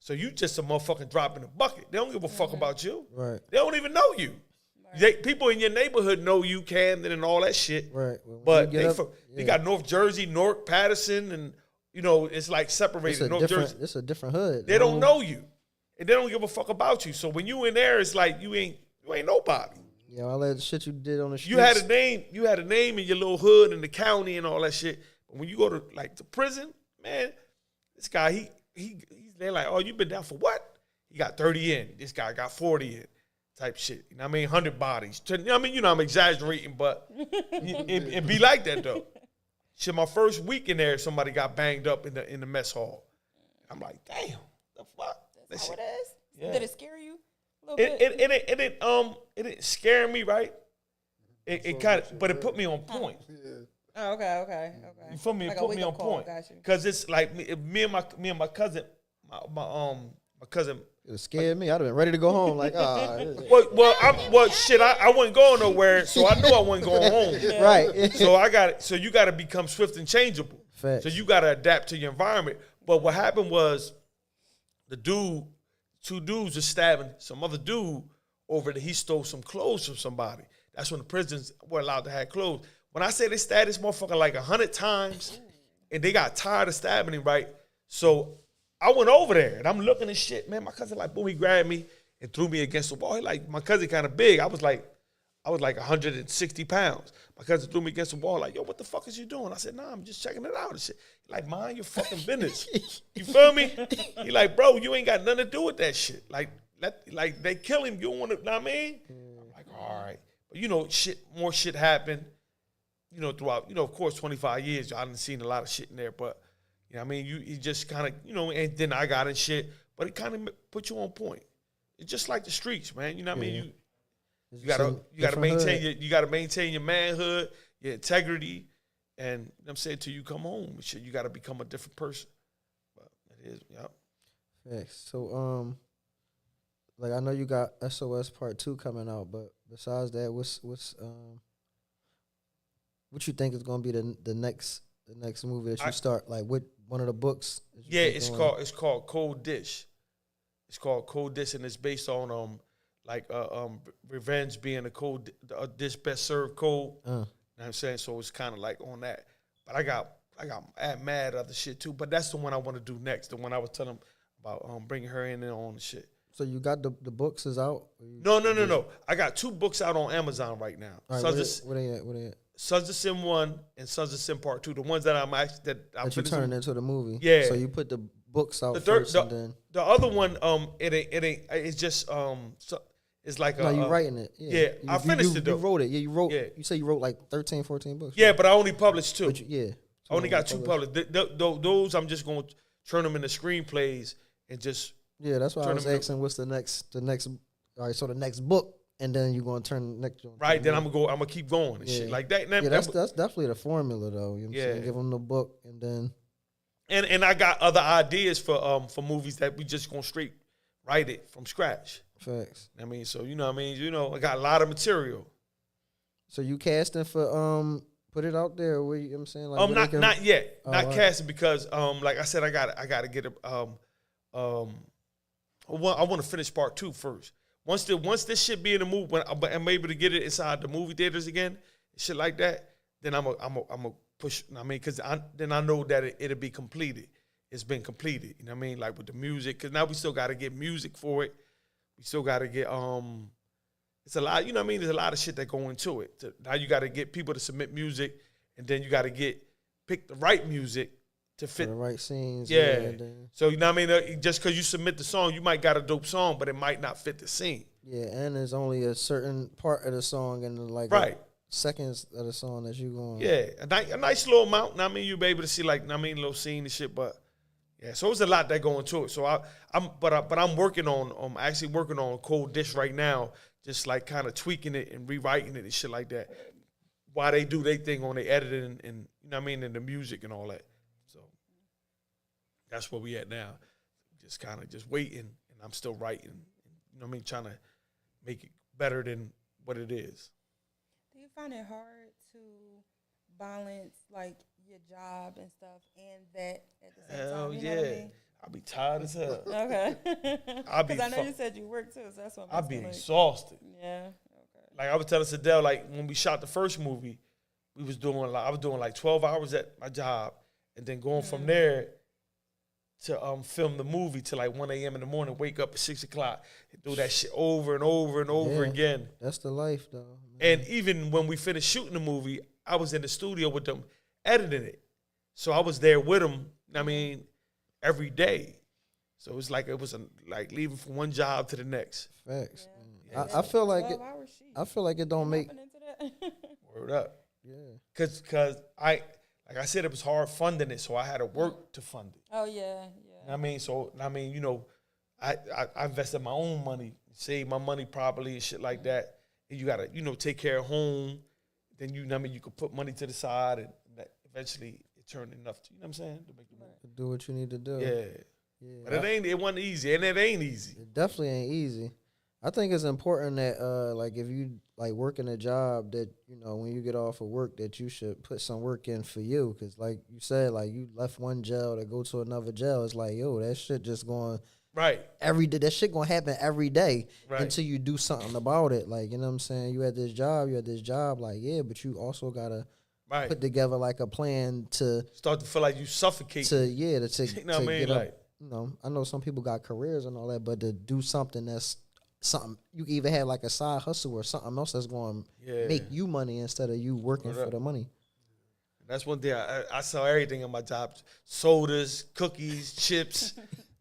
So you just a motherfucking drop in the bucket. They don't give a fuck about you. Right. They don't even know you. Right. People in your neighborhood know you, Camden, and all that shit. Right. But they got North Jersey, Newark, Patterson, and, you know, it's like separated. North Jersey. It's a different hood. They don't know you. And they don't give a fuck about you. So when you in there, it's like you ain't nobody. Yeah, all that shit you did on the streets. You had a name in your little hood in the county and all that shit. But when you go to like the prison, man, this guy, they're like, oh, you been down for what? He got 30 in. This guy got 40 in. Type shit. You know what I mean? 100 bodies. I mean, you know, I'm exaggerating, but it be like that though. Shit, my first week in there, somebody got banged up in the mess hall. I'm like, damn, the fuck? That's how it is? Yeah. Did it scare you a little bit? It didn't scare me, right? It kind of, but it put me on point. Oh, okay. You feel me? Like it put me on point. Because it's like me and my cousin, my cousin. It scared me. I'd have been ready to go home. Like, shit. I wasn't going nowhere, so I knew I wasn't going home. Right. So you got to become swift and changeable. Facts. So you got to adapt to your environment. But what happened was, two dudes were stabbing some other dude over that he stole some clothes from somebody. That's when the prisons were allowed to have clothes. When I say they stabbed this motherfucker like 100 times, and they got tired of stabbing him, right? So I went over there, and I'm looking at shit. Man, my cousin, like, boom, he grabbed me and threw me against the wall. He like, my cousin kind of big. I was like 160 pounds. My cousin threw me against the wall, like, yo, what the fuck is you doing? I said, nah, I'm just checking it out and shit. He like, mind your fucking business. You feel me? He like, bro, you ain't got nothing to do with that shit. Like they kill him. You don't want to, know what I mean? I'm like, all right. But, you know, more shit happened, you know, throughout, you know, of course, 25 years, I done seen a lot of shit in there, but, you know what I mean? You just kind of, you know, and then I got in shit, but it kind of put you on point. It's just like the streets, man. You know what I mean? You gotta maintain your manhood, your integrity, and you know what I'm saying, till you come home and shit, you gotta become a different person. But it is, yep. Thanks. So like, I know you got SOS Part 2 coming out, but besides that, what's what you think is gonna be the next movie that you start? Like, what one of the books? Yeah, it's called Cold Dish. It's called Cold Dish, and it's based on revenge being a cold dish best served cold. You know what I'm saying? So it's kind of like on that. But I got mad other shit too. But that's the one I want to do next. The one I was telling about bringing her in and on the shit. So you got the books is out? No. I got 2 books out on Amazon right now. All right, what they at? Sons of Sin 1 and Sons of Sin Part 2. The ones that I'm you turning into the movie. Yeah. So you put the books out first, and then the other one it ain't it's just it's like you writing it. Yeah. I finished it though. You wrote it. Yeah, you wrote. Yeah. You say you wrote like 13, 14 books. Yeah, right? But I only published 2. I only got 2 published. Those I'm just going to turn them into screenplays and just. Yeah, that's why I was asking. What's the next? All right, so the next book, and then you're gonna turn the next one. Right, then I'm gonna keep going and shit like that. And that's definitely the formula, though. You know what I'm saying? Give them the book, and then. And I got other ideas for movies that we just gonna straight write it from scratch. Facts. I mean, so you know what I mean? You know, I got a lot of material. So you casting for put it out there? Where you know what I'm saying? Like, not yet. Not casting because like I said, I gotta get I want to finish Part 2 first. Once this shit be in the movie, when I'm able to get it inside the movie theaters again, shit like that, then I'm a push. I mean, because then I know that it'll be completed. It's been completed. You know what I mean? Like with the music, because now we still got to get music for it. We still got to get it's a lot. You know what I mean? There's a lot of shit that go into it. Now you got to get people to submit music, and then you got to pick the right music to fit the right scenes. Yeah. So you know what I mean? Just because you submit the song, you might got a dope song, but it might not fit the scene. Yeah, and there's only a certain part of the song and like seconds of the song that you going. Yeah, a nice little amount. Now I mean, you be able to see like, I mean, little scene and shit, but yeah. So it's a lot that go into it. So I'm working on, actually working on a cold dish right now, just like kind of tweaking it and rewriting it and shit like that. While they do their thing on the editing and you know what I mean, and the music and all that. So that's where we at now. Just kind of just waiting, and I'm still writing. You know what I mean, trying to make it better than what it is. Do you find it hard to balance like your job and stuff and that at the same time? You know what I mean? I'll be tired as hell. Okay. Because I know you said you work too, so that's what I'll be exhausted. Yeah. Okay. Like I was telling Sadell, like when we shot the first movie, I was doing like 12 hours at my job, and then going from there to film the movie till like 1 a.m. in the morning, wake up at 6 o'clock, and do that shit over and over and over again. That's the life, though. And even when we finished shooting the movie, I was in the studio with them editing it. So I was there with them, I mean, every day. So it was like like leaving from one job to the next. Facts. Yeah. I feel like it don't make Word up. Yeah. Cause like I said, it was hard funding it, so I had to work to fund it. Oh yeah. I mean, you know, I invested my own money, saved my money properly and shit like that. And you gotta, you know, take care of home. Then you know what I mean, you could put money to the side, and that eventually it turned enough to, you know what I'm saying, to make the money. Do what you need to do. Yeah. But it wasn't easy, and it ain't easy. It definitely ain't easy. I think it's important that like if you like working a job that, you know, when you get off of work that you should put some work in for you, because like you said, like you left one jail to go to another jail. It's like, yo, that shit just going every day. That shit gonna happen every day until you do something about it. Like, you know what I'm saying? You had this job, like, yeah, but you also gotta put together like a plan to start to feel like you suffocate. To you know what I mean? Get up, you know, I know some people got careers and all that, but to do something that's something you can even have like a side hustle or something else that's going to make you money instead of you working for the money. That's one thing. I sell everything in my job: sodas, cookies, chips.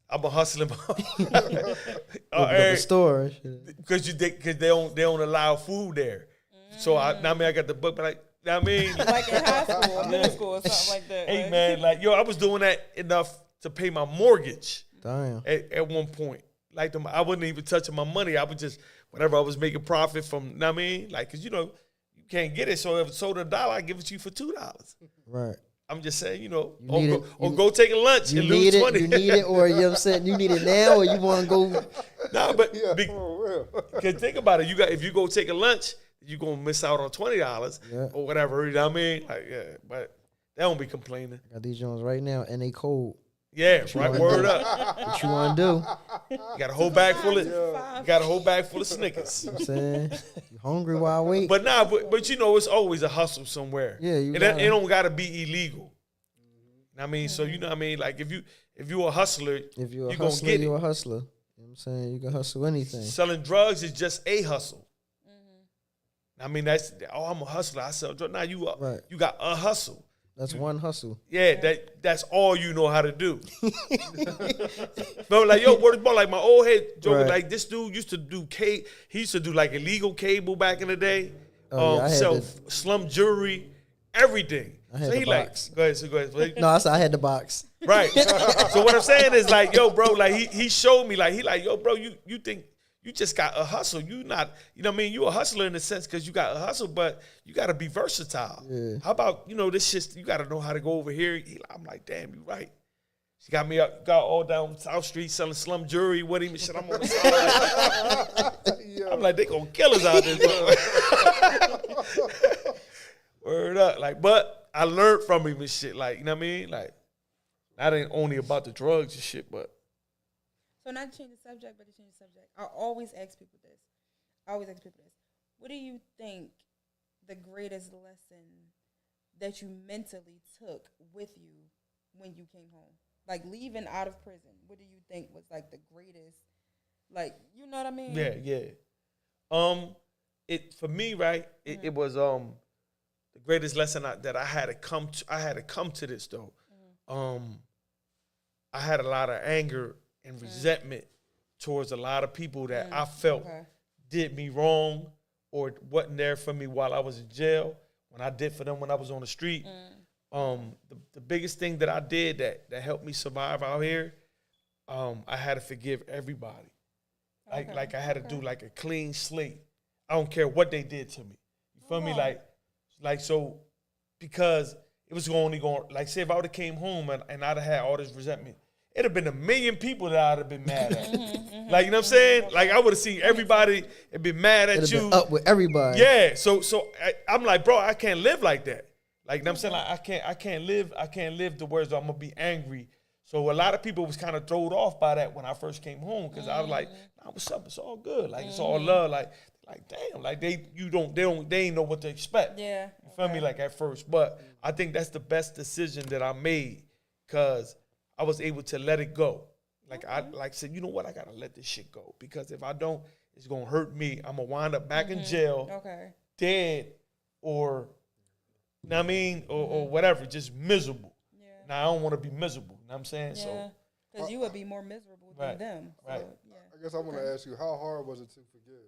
I'm a hustling. The store because they don't allow food there. So I got the book, but like. I mean, like in high school or middle school or something like that. Hey man, like I was doing that enough to pay my mortgage. Damn. At one point. Like I wasn't even touching my money. I would just whatever I was making profit from. You know what I mean, like, cause you know you can't get it. So if it's sold $1, I give it to you for $2. Right. I'm just saying, you know, go take a lunch and lose 20. You need it, or you know what I'm saying, you need it now, or you want to go. Nah, but cause think about it. If you go take a lunch, you gonna miss out on $20 or whatever. You know what I mean? Like, but they don't be complaining. I got these Jones right now, and they cold. Yeah, right. Word up. What you want to do? You got a whole bag full of Snickers. You know what I'm saying, you hungry while I wait. But but you know, it's always a hustle somewhere. Yeah, it don't gotta be illegal. I mean, so you know what I mean? Like if you a hustler, you're gonna get it. You're a hustler. You know what I'm saying? You can hustle anything. Selling drugs is just a hustle. I mean, I'm a hustler. I sell drugs. Now you got a hustle. That's one hustle. Yeah, that's all you know how to do. But like, yo, word is born. Like my old head joke, like this dude used to do he used to do like illegal cable back in the day. Sell slum jewelry, everything. I had so the box. Go ahead. No, I said I had the box. Right. So what I'm saying is like, yo, bro, like he showed me, like he like, yo, bro, you think you just got a hustle. You not, you know what I mean? You a hustler in the sense because you got a hustle, but you got to be versatile. Yeah. How about, you know, this shit, you got to know how to go over here. I'm like, damn, you right. She got me up, got all down South Street selling slum jewelry with him and shit. I'm on the side. I'm like, they gonna kill us out there. Word up. Like, but I learned from him and shit. Like, you know what I mean? Like, that ain't only about the drugs and shit, but. So not to change the subject, but to change the subject. I always ask people this. What do you think the greatest lesson that you mentally took with you when you came home? Like leaving out of prison, what do you think was like the greatest, like, you know what I mean? Yeah. it for me, right? It was the greatest lesson that I had to come to. I had to come to this though. I had a lot of anger and resentment towards a lot of people that I felt did me wrong or wasn't there for me while I was in jail. When I did for them when I was on the street. The biggest thing that I did that helped me survive out here, I had to forgive everybody. Like I had to do like a clean slate. I don't care what they did to me. You feel me? Like so, because it was only going, like say if I would have came home and I'd have had all this resentment, it'd have been a million people that I'd have been mad at. Like, you know what I'm saying? Like I would have seen everybody and been mad at you. Been up with everybody. Yeah. So I'm like, bro, I can't live like that. Like, you know what I'm saying? Like, I can't live the words I'm gonna be angry. So a lot of people was kind of thrown off by that when I first came home because I was like, nah, what's up? It's all good. Like it's all love. Like damn, like they ain't know what to expect. Yeah. You feel me? Like at first, but I think that's the best decision that I made because I was able to let it go. Like I said, you know what? I gotta let this shit go because if I don't, it's gonna hurt me. I'm gonna wind up back in jail, dead, or you know what I mean, or whatever, just miserable. Yeah. Now I don't want to be miserable. You know what I'm saying? Yeah. So because you would be more miserable than them. So, right. Yeah. I guess I want to ask you, how hard was it to forgive?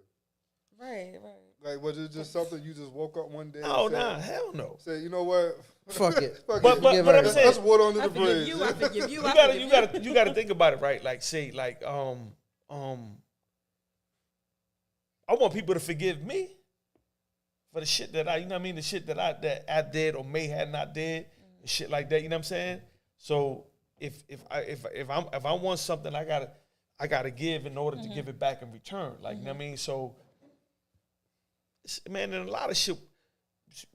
Right. Like, was it just something you just woke up one day? Oh, and said, nah, hell no. Say, you know what? Fuck it. Fuck But it. I'm saying, Let's water under I the forgive bridge. you. I forgive you. you gotta think about it, right? Like, say, like, I want people to forgive me for the shit that you know what I mean, the shit that I did or may have not did, and shit like that. You know what I'm saying? So if I want something, I gotta give in order to give it back in return. Like you know what I mean? So, man, and a lot of shit,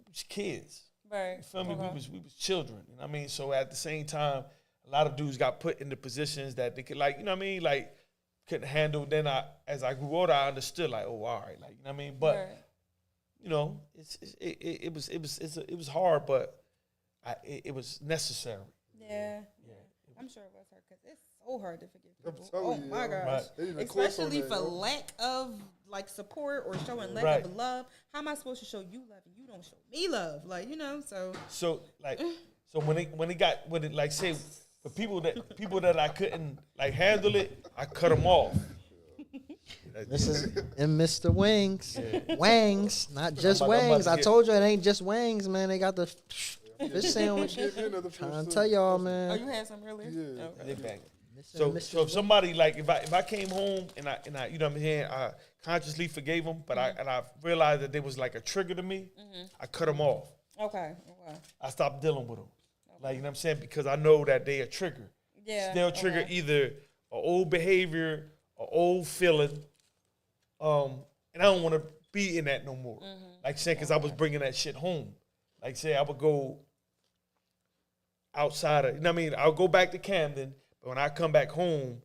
was kids. Right. You feel me? We was children. You know what I mean? So at the same time, a lot of dudes got put in the positions that they could, like, you know what I mean? Like, couldn't handle. Then as I grew older, I understood, like, oh, all right, like, you know what I mean? But you know, it was hard, but it was necessary. Yeah. I'm sure it was hard because it's so hard to forgive people. telling you, my gosh. Right. Especially for lack of like support or showing lack of love. How am I supposed to show you love and you don't show me love? Like, you know, so when it like say for people that I couldn't like handle it, I cut them off. This is and Mr. Wings. Wangs, not just Wangs. I told you it ain't just Wangs, man. They got the fish sandwich. Trying to tell y'all, man. Oh, you had some earlier? Yeah. Okay. So if somebody like if I came home and I you know what I'm saying, I consciously forgave them, but I realized that there was like a trigger to me, I cut them off. Okay. I stopped dealing with them. Like, you know what I'm saying? Because I know that they are trigger. Yeah. They'll trigger either an old behavior, an old feeling, and I don't want to be in that no more. Like, say, because I was bringing that shit home. Like, say, I would go outside of, you know what I mean? I'll go back to Camden, but when I come back home,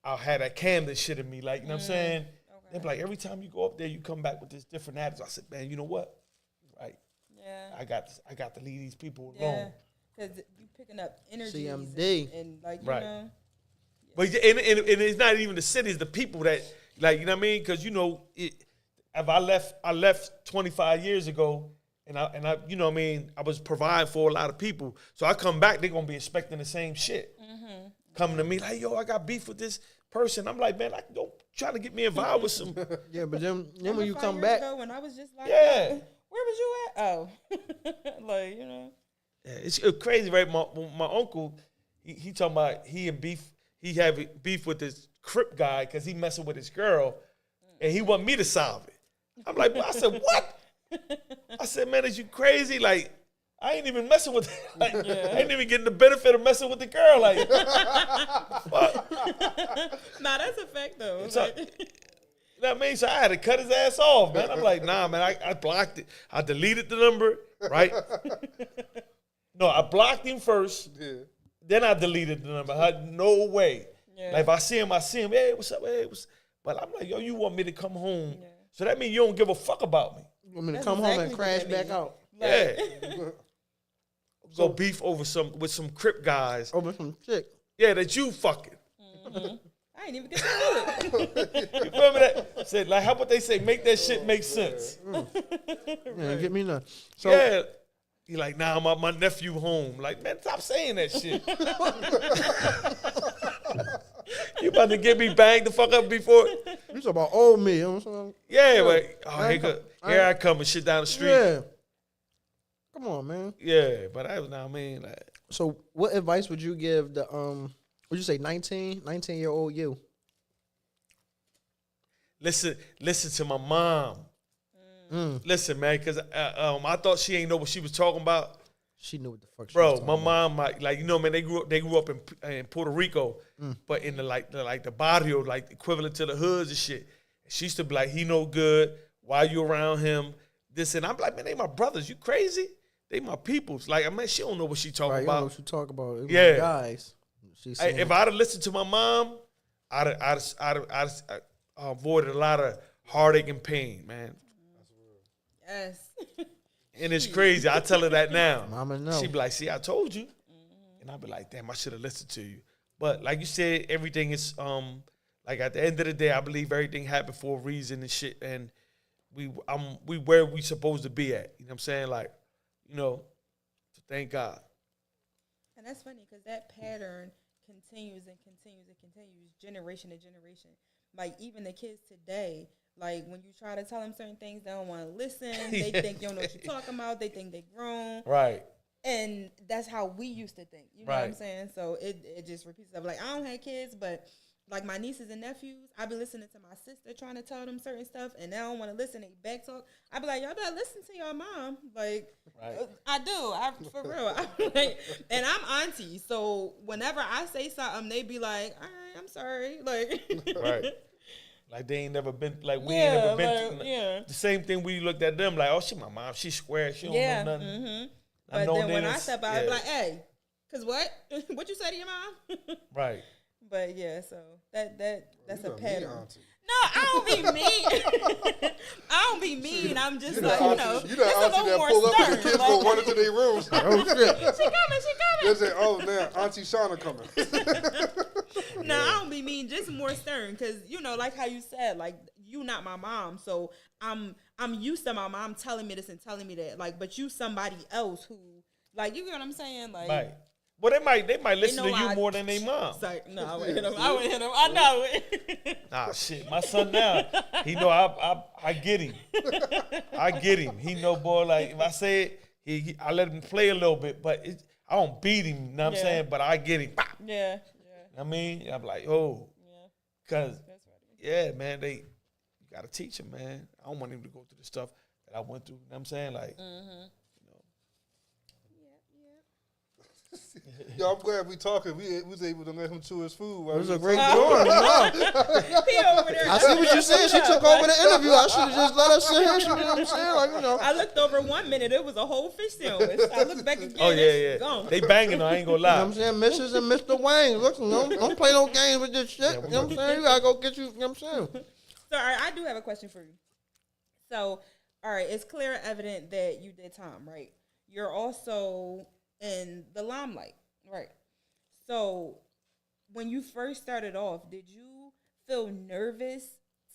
I'll have that Camden shit in me. Like, you know what I'm saying? They're like, every time you go up there, you come back with this different attitude. I said, man, you know what? Right. Yeah. I got to leave these people alone. Because you picking up energy and like, you know. Yeah. But and it's not even the city, it's the people that, like, you know what I mean? Because, you know, if I left 25 years ago, and I you know what I mean, I was providing for a lot of people. So I come back, they're going to be expecting the same shit. Coming to me like, yo, I got beef with this person. I'm like, man, don't try to get me involved with some. Yeah, but then when you come back. When I was just like, yeah. Where was you at? Oh. Like, you know. Yeah, it's crazy, right? My uncle, he talking about he have beef with this Crip guy because he messing with his girl, and he want me to solve it. I'm like, I said, what? I said, man, is you crazy? Like, I ain't even messing with like, I ain't even getting the benefit of messing with the girl. Like, nah, that's a fact though. So, you know what I mean? So I had to cut his ass off, man. I'm like, nah, man, I blocked it. I deleted the number, right? No, I blocked him first. Yeah. Then I deleted the number. I had no way. Yeah. Like, if I see him, hey, what's up? Hey, but I'm like, yo, you want me to come home. Yeah. So that means you don't give a fuck about me. You want me to come home and crash back out. Yeah. Go beef over with some Crip guys. Over some chick. Yeah, that you fucking. I ain't even get to feel it. You feel me? That said, like, how about they say, make that shit make sense? Yeah, get me none. So Yeah. He like, nah, my nephew home. Like, man, stop saying that shit. You about to get me banged the fuck up before? you talking about old me? You know what I'm saying? Yeah, but here I come and shit down the street. Yeah. Come on, man. Yeah, but I was now, I mean, like, So what advice would you give the would you say 19-year-old you? listen to my mom. Listen, man, because I thought she ain't know what she was talking about. She knew what the fuck she was Bro, talking my about. mom, like you know, man, they grew up in Puerto Rico, but in the barrio, like equivalent to the hoods and shit. She used to be like, he no good. Why you around him? This and I'm like, man, they my brothers. You crazy? They my peoples. Like, I mean, she don't know what she talking Right, you don't know about. what you talk about. It was Yeah. guys. She's Hey, if I'd have listened to my mom, I'd avoided a lot of heartache and pain, man. Yes. And it's crazy. I tell her that now. Mama know. She be like, see, I told you. And I be like, damn, I should have listened to you. But like you said, everything is like at the end of the day, I believe everything happened for a reason and shit. And we where we supposed to be at. You know what I'm saying? Like, you know, so thank God. And that's funny because that pattern continues and continues and continues generation to generation. Like even the kids today, like when you try to tell them certain things, they don't want to listen. They think you don't know what you're talking about. They think they're grown. Right. And that's how we used to think. You know what I'm Right. saying? So it just repeats itself. Like I don't have kids, but like my nieces and nephews, I be listening to my sister trying to tell them certain stuff, and they don't want to listen. They back talk. I be like, y'all better listen to your mom. Like, Right. I do. For real. I'm like, and I'm auntie, so whenever I say something, they be like, all right, I'm sorry. Like, Right. Like they ain't never been, like we Yeah, ain't never been like, through. yeah. The same thing we looked at them, like, oh, she my mom. She square. She don't yeah. know nothing. Mm-hmm. I But know then when I niggas- step out, I be like, hey, cause what? What you say to your mom? Right. But yeah, so that's You a done mean pattern. auntie. No, I don't be mean. I don't be mean. I'm just You like, the you auntie, know, you the it's a auntie little that more pull up and the stern. kids Like, go run into their rooms. Oh shit. she coming. They say, oh, now Auntie Shanna coming. No, I don't be mean. Just more stern, cause you know, like how you said, like you not my mom, so I'm used to my mom telling me this and telling me that. Like, but you somebody else who, like, you get what I'm saying? Like, Right. Well, they might listen to know you I- more than they mom. Sorry, no, I wouldn't hit him. I wouldn't hit him. I know it. Nah, shit. My son now, he know I get him. I get him. He know, boy, like, if I say it, I let him play a little bit, but I don't beat him, you know what I'm Yeah. saying? But I get him. Pop. Yeah, I mean, I'm like, oh, yeah. because, That's right. yeah, man, you got to teach him, man. I don't want him to go through the stuff that I went through, you know what I'm saying? Like, Yo, I'm glad we talking. We was able to let him chew his food. It was a great doing. No. He over there. I see what you said. She took over the interview. I should have just let her sit here. You know what I'm saying? Like, you know. I looked over 1 minute. It was a whole fish sandwich. I looked back again. oh, it's yeah. Gone. They banging, I ain't going to You know lie. what I'm saying? Mrs. and Mr. Wayne. Look, don't play no games with this shit. You know what I'm saying? You gotta go get you know what I'm saying? So, all right, I do have a question for you. So, all right, it's clear evident that you did time, right? You're also in the limelight, right? So, when you first started off, did you feel nervous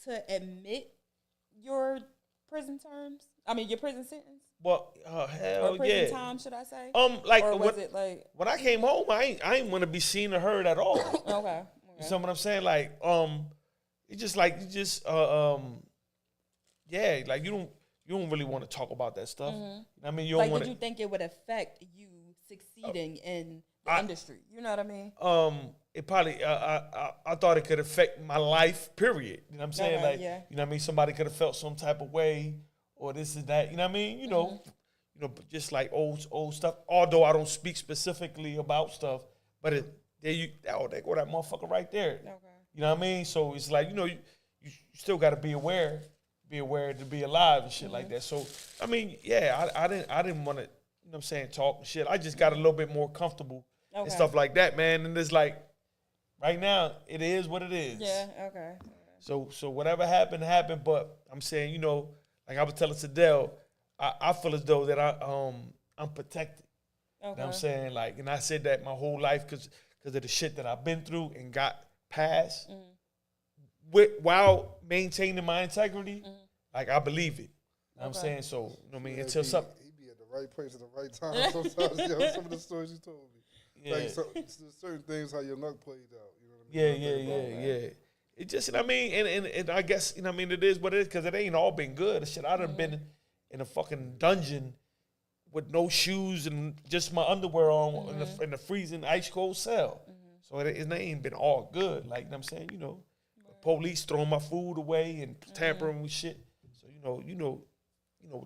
to admit your prison terms? I mean, your prison sentence? Well, Or hell prison yeah. time, should I say? Like, Or was it like, when I came home, I ain't want to be seen or heard at all. okay. You know what I'm saying? Like, yeah, like you don't really want to talk about that stuff. I mean, you don't Like, want did you think it would affect you succeeding in the industry? You know what I mean? it probably I thought it could affect my life, period. You know what I'm saying? Okay, like, yeah. you know what I mean? Somebody could have felt some type of way or this and that. You know what I mean? You know, but just like old stuff. Although I don't speak specifically about stuff, but they go that motherfucker right there. Okay. You know what I mean? So it's like, you know, you still got to be aware to be alive and shit like that. So I mean, yeah, I didn't want to, you know what I'm saying, talk and shit. I just got a little bit more comfortable and Okay. stuff like that, man. And it's like, right now, it is what it is. Yeah, okay. So whatever happened. But I'm saying, you know, like I was telling Sadell, I feel as though that I'm protected. Okay. You know what I'm saying? Like, and I said that my whole life because of the shit that I've been through and got past. while maintaining my integrity, like I believe it. You know what I'm saying? So, you know what I mean? Until something. He be at the right place at the right time sometimes. Yo, some of the stories you told me. Yeah. Like certain things, how your luck played out. You know what I mean? Yeah. It just, you know what I mean? And I guess, you know what I mean, it is what it is, because it ain't all been good. Shit, I done been in a fucking dungeon with no shoes and just my underwear on in the freezing ice cold cell. So it ain't been all good. Like, you know what I'm saying? You know, police throwing my food away and tampering with shit. So, you know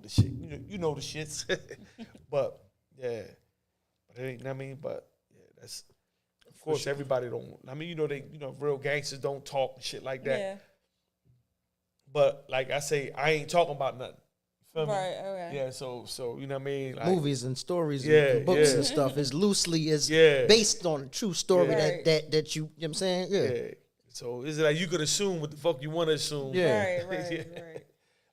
the shit. You know the shits. But, yeah. But it ain't, you know what I mean? But, yeah, that's, of course, everybody don't, I mean, real gangsters don't talk and shit like that. Yeah. But, like I say, I ain't talking about nothing. Feel me? Right, okay. Yeah, so you know what I mean? Like, Movies and stories Yeah, and books yeah. and stuff is loosely Yeah. based on a true story Yeah. that you know what I'm saying? yeah. So is it like you could assume what the fuck you want to assume? Yeah. Right.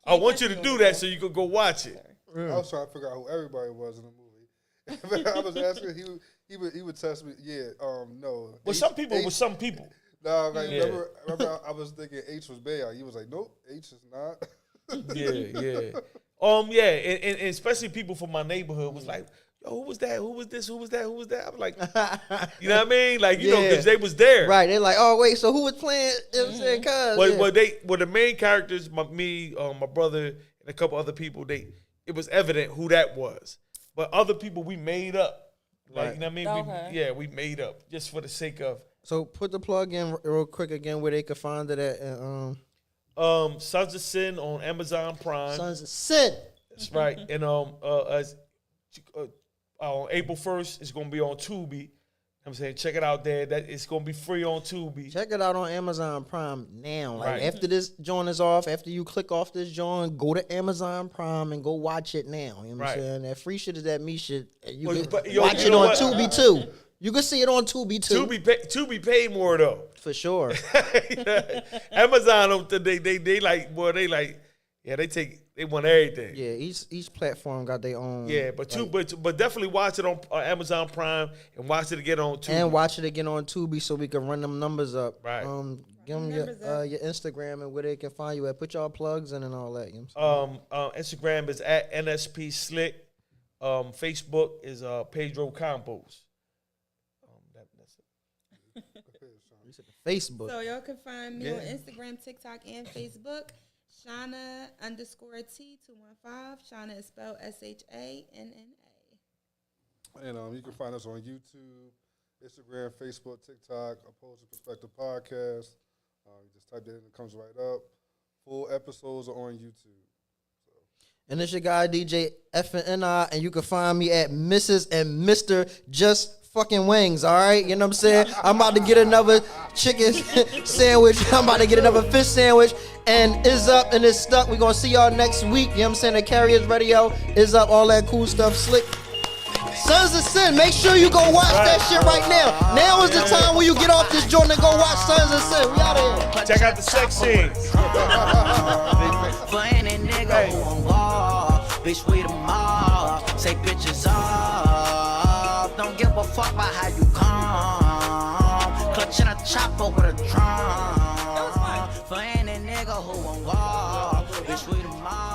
I want you to do that so you could go watch it. I was trying to figure out who everybody was in the movie. I was asking, he would test me. Yeah, no. Well, some people with some people. Nah, like Yeah. remember, I was thinking H was Bayer. He was like, nope, H is not. Yeah. And especially people from my neighborhood was like, yo, who was that? Who was this? Who was that? Who was that? I'm like, you know what I mean? Like, you know, because they was there. Right. They're like, oh wait, so who was playing? You know what I'm saying? Cause Well, the main characters, my brother, and a couple other people, it was evident who that was. But other people we made up. Like, you know what I mean? Okay. We made up just for the sake of. So put the plug in real quick again where they could find it at. Sons of Sin on Amazon Prime. Sons of Sin. That's right. And on April 1st, it's gonna be on Tubi. I'm saying, check it out there. That it's gonna be free on Tubi. Check it out on Amazon Prime now. Like Right. after this joint is off, after you click off this joint, go to Amazon Prime and go watch it now. You know what I'm Right. saying? That free shit is that me shit. You Well, can but, yo, watch you it know on what? Tubi too. You can see it on Tubi too. Tubi paid more though. For sure. Amazon, they like, boy, they like, yeah, they want everything. Yeah, each platform got their own. Yeah, but definitely watch it on Amazon Prime and watch it again on Tubi. And watch it again on Tubi so we can run them numbers up. Right. Give them your Instagram and where they can find you at. Put y'all plugs in and all that. You know what I'm saying? Instagram is at NsP Slick. Facebook is Pedro Campos. That's it. Facebook. So y'all can find me on Instagram, TikTok, and Facebook. Shanna _T215. Shanna is spelled SHANNA. And you can find us on YouTube, Instagram, Facebook, TikTok, Opposing Perspective Podcast. You just type that in, it comes right up. Full episodes are on YouTube. And it's your guy, DJ FNI, and you can find me at Mrs. and Mr. Just Fucking Wings, all right? You know what I'm saying? I'm about to get another chicken sandwich. I'm about to get another fish sandwich. And Izzup and it's stuck. We're going to see y'all next week. You know what I'm saying? The Carriers Radio, Izzup, all that cool stuff, Slick. Sons of Sin, make sure you go watch that shit right now. Now is the time when you get off this joint and go watch Sons of Sin. We out of here. Check out the sex scenes. For any nigga who on war, bitch, we the mob. Say bitches off. Don't give a fuck about how you come. Clutching a chopper with a drum. For any nigga who on war, bitch, we the mob.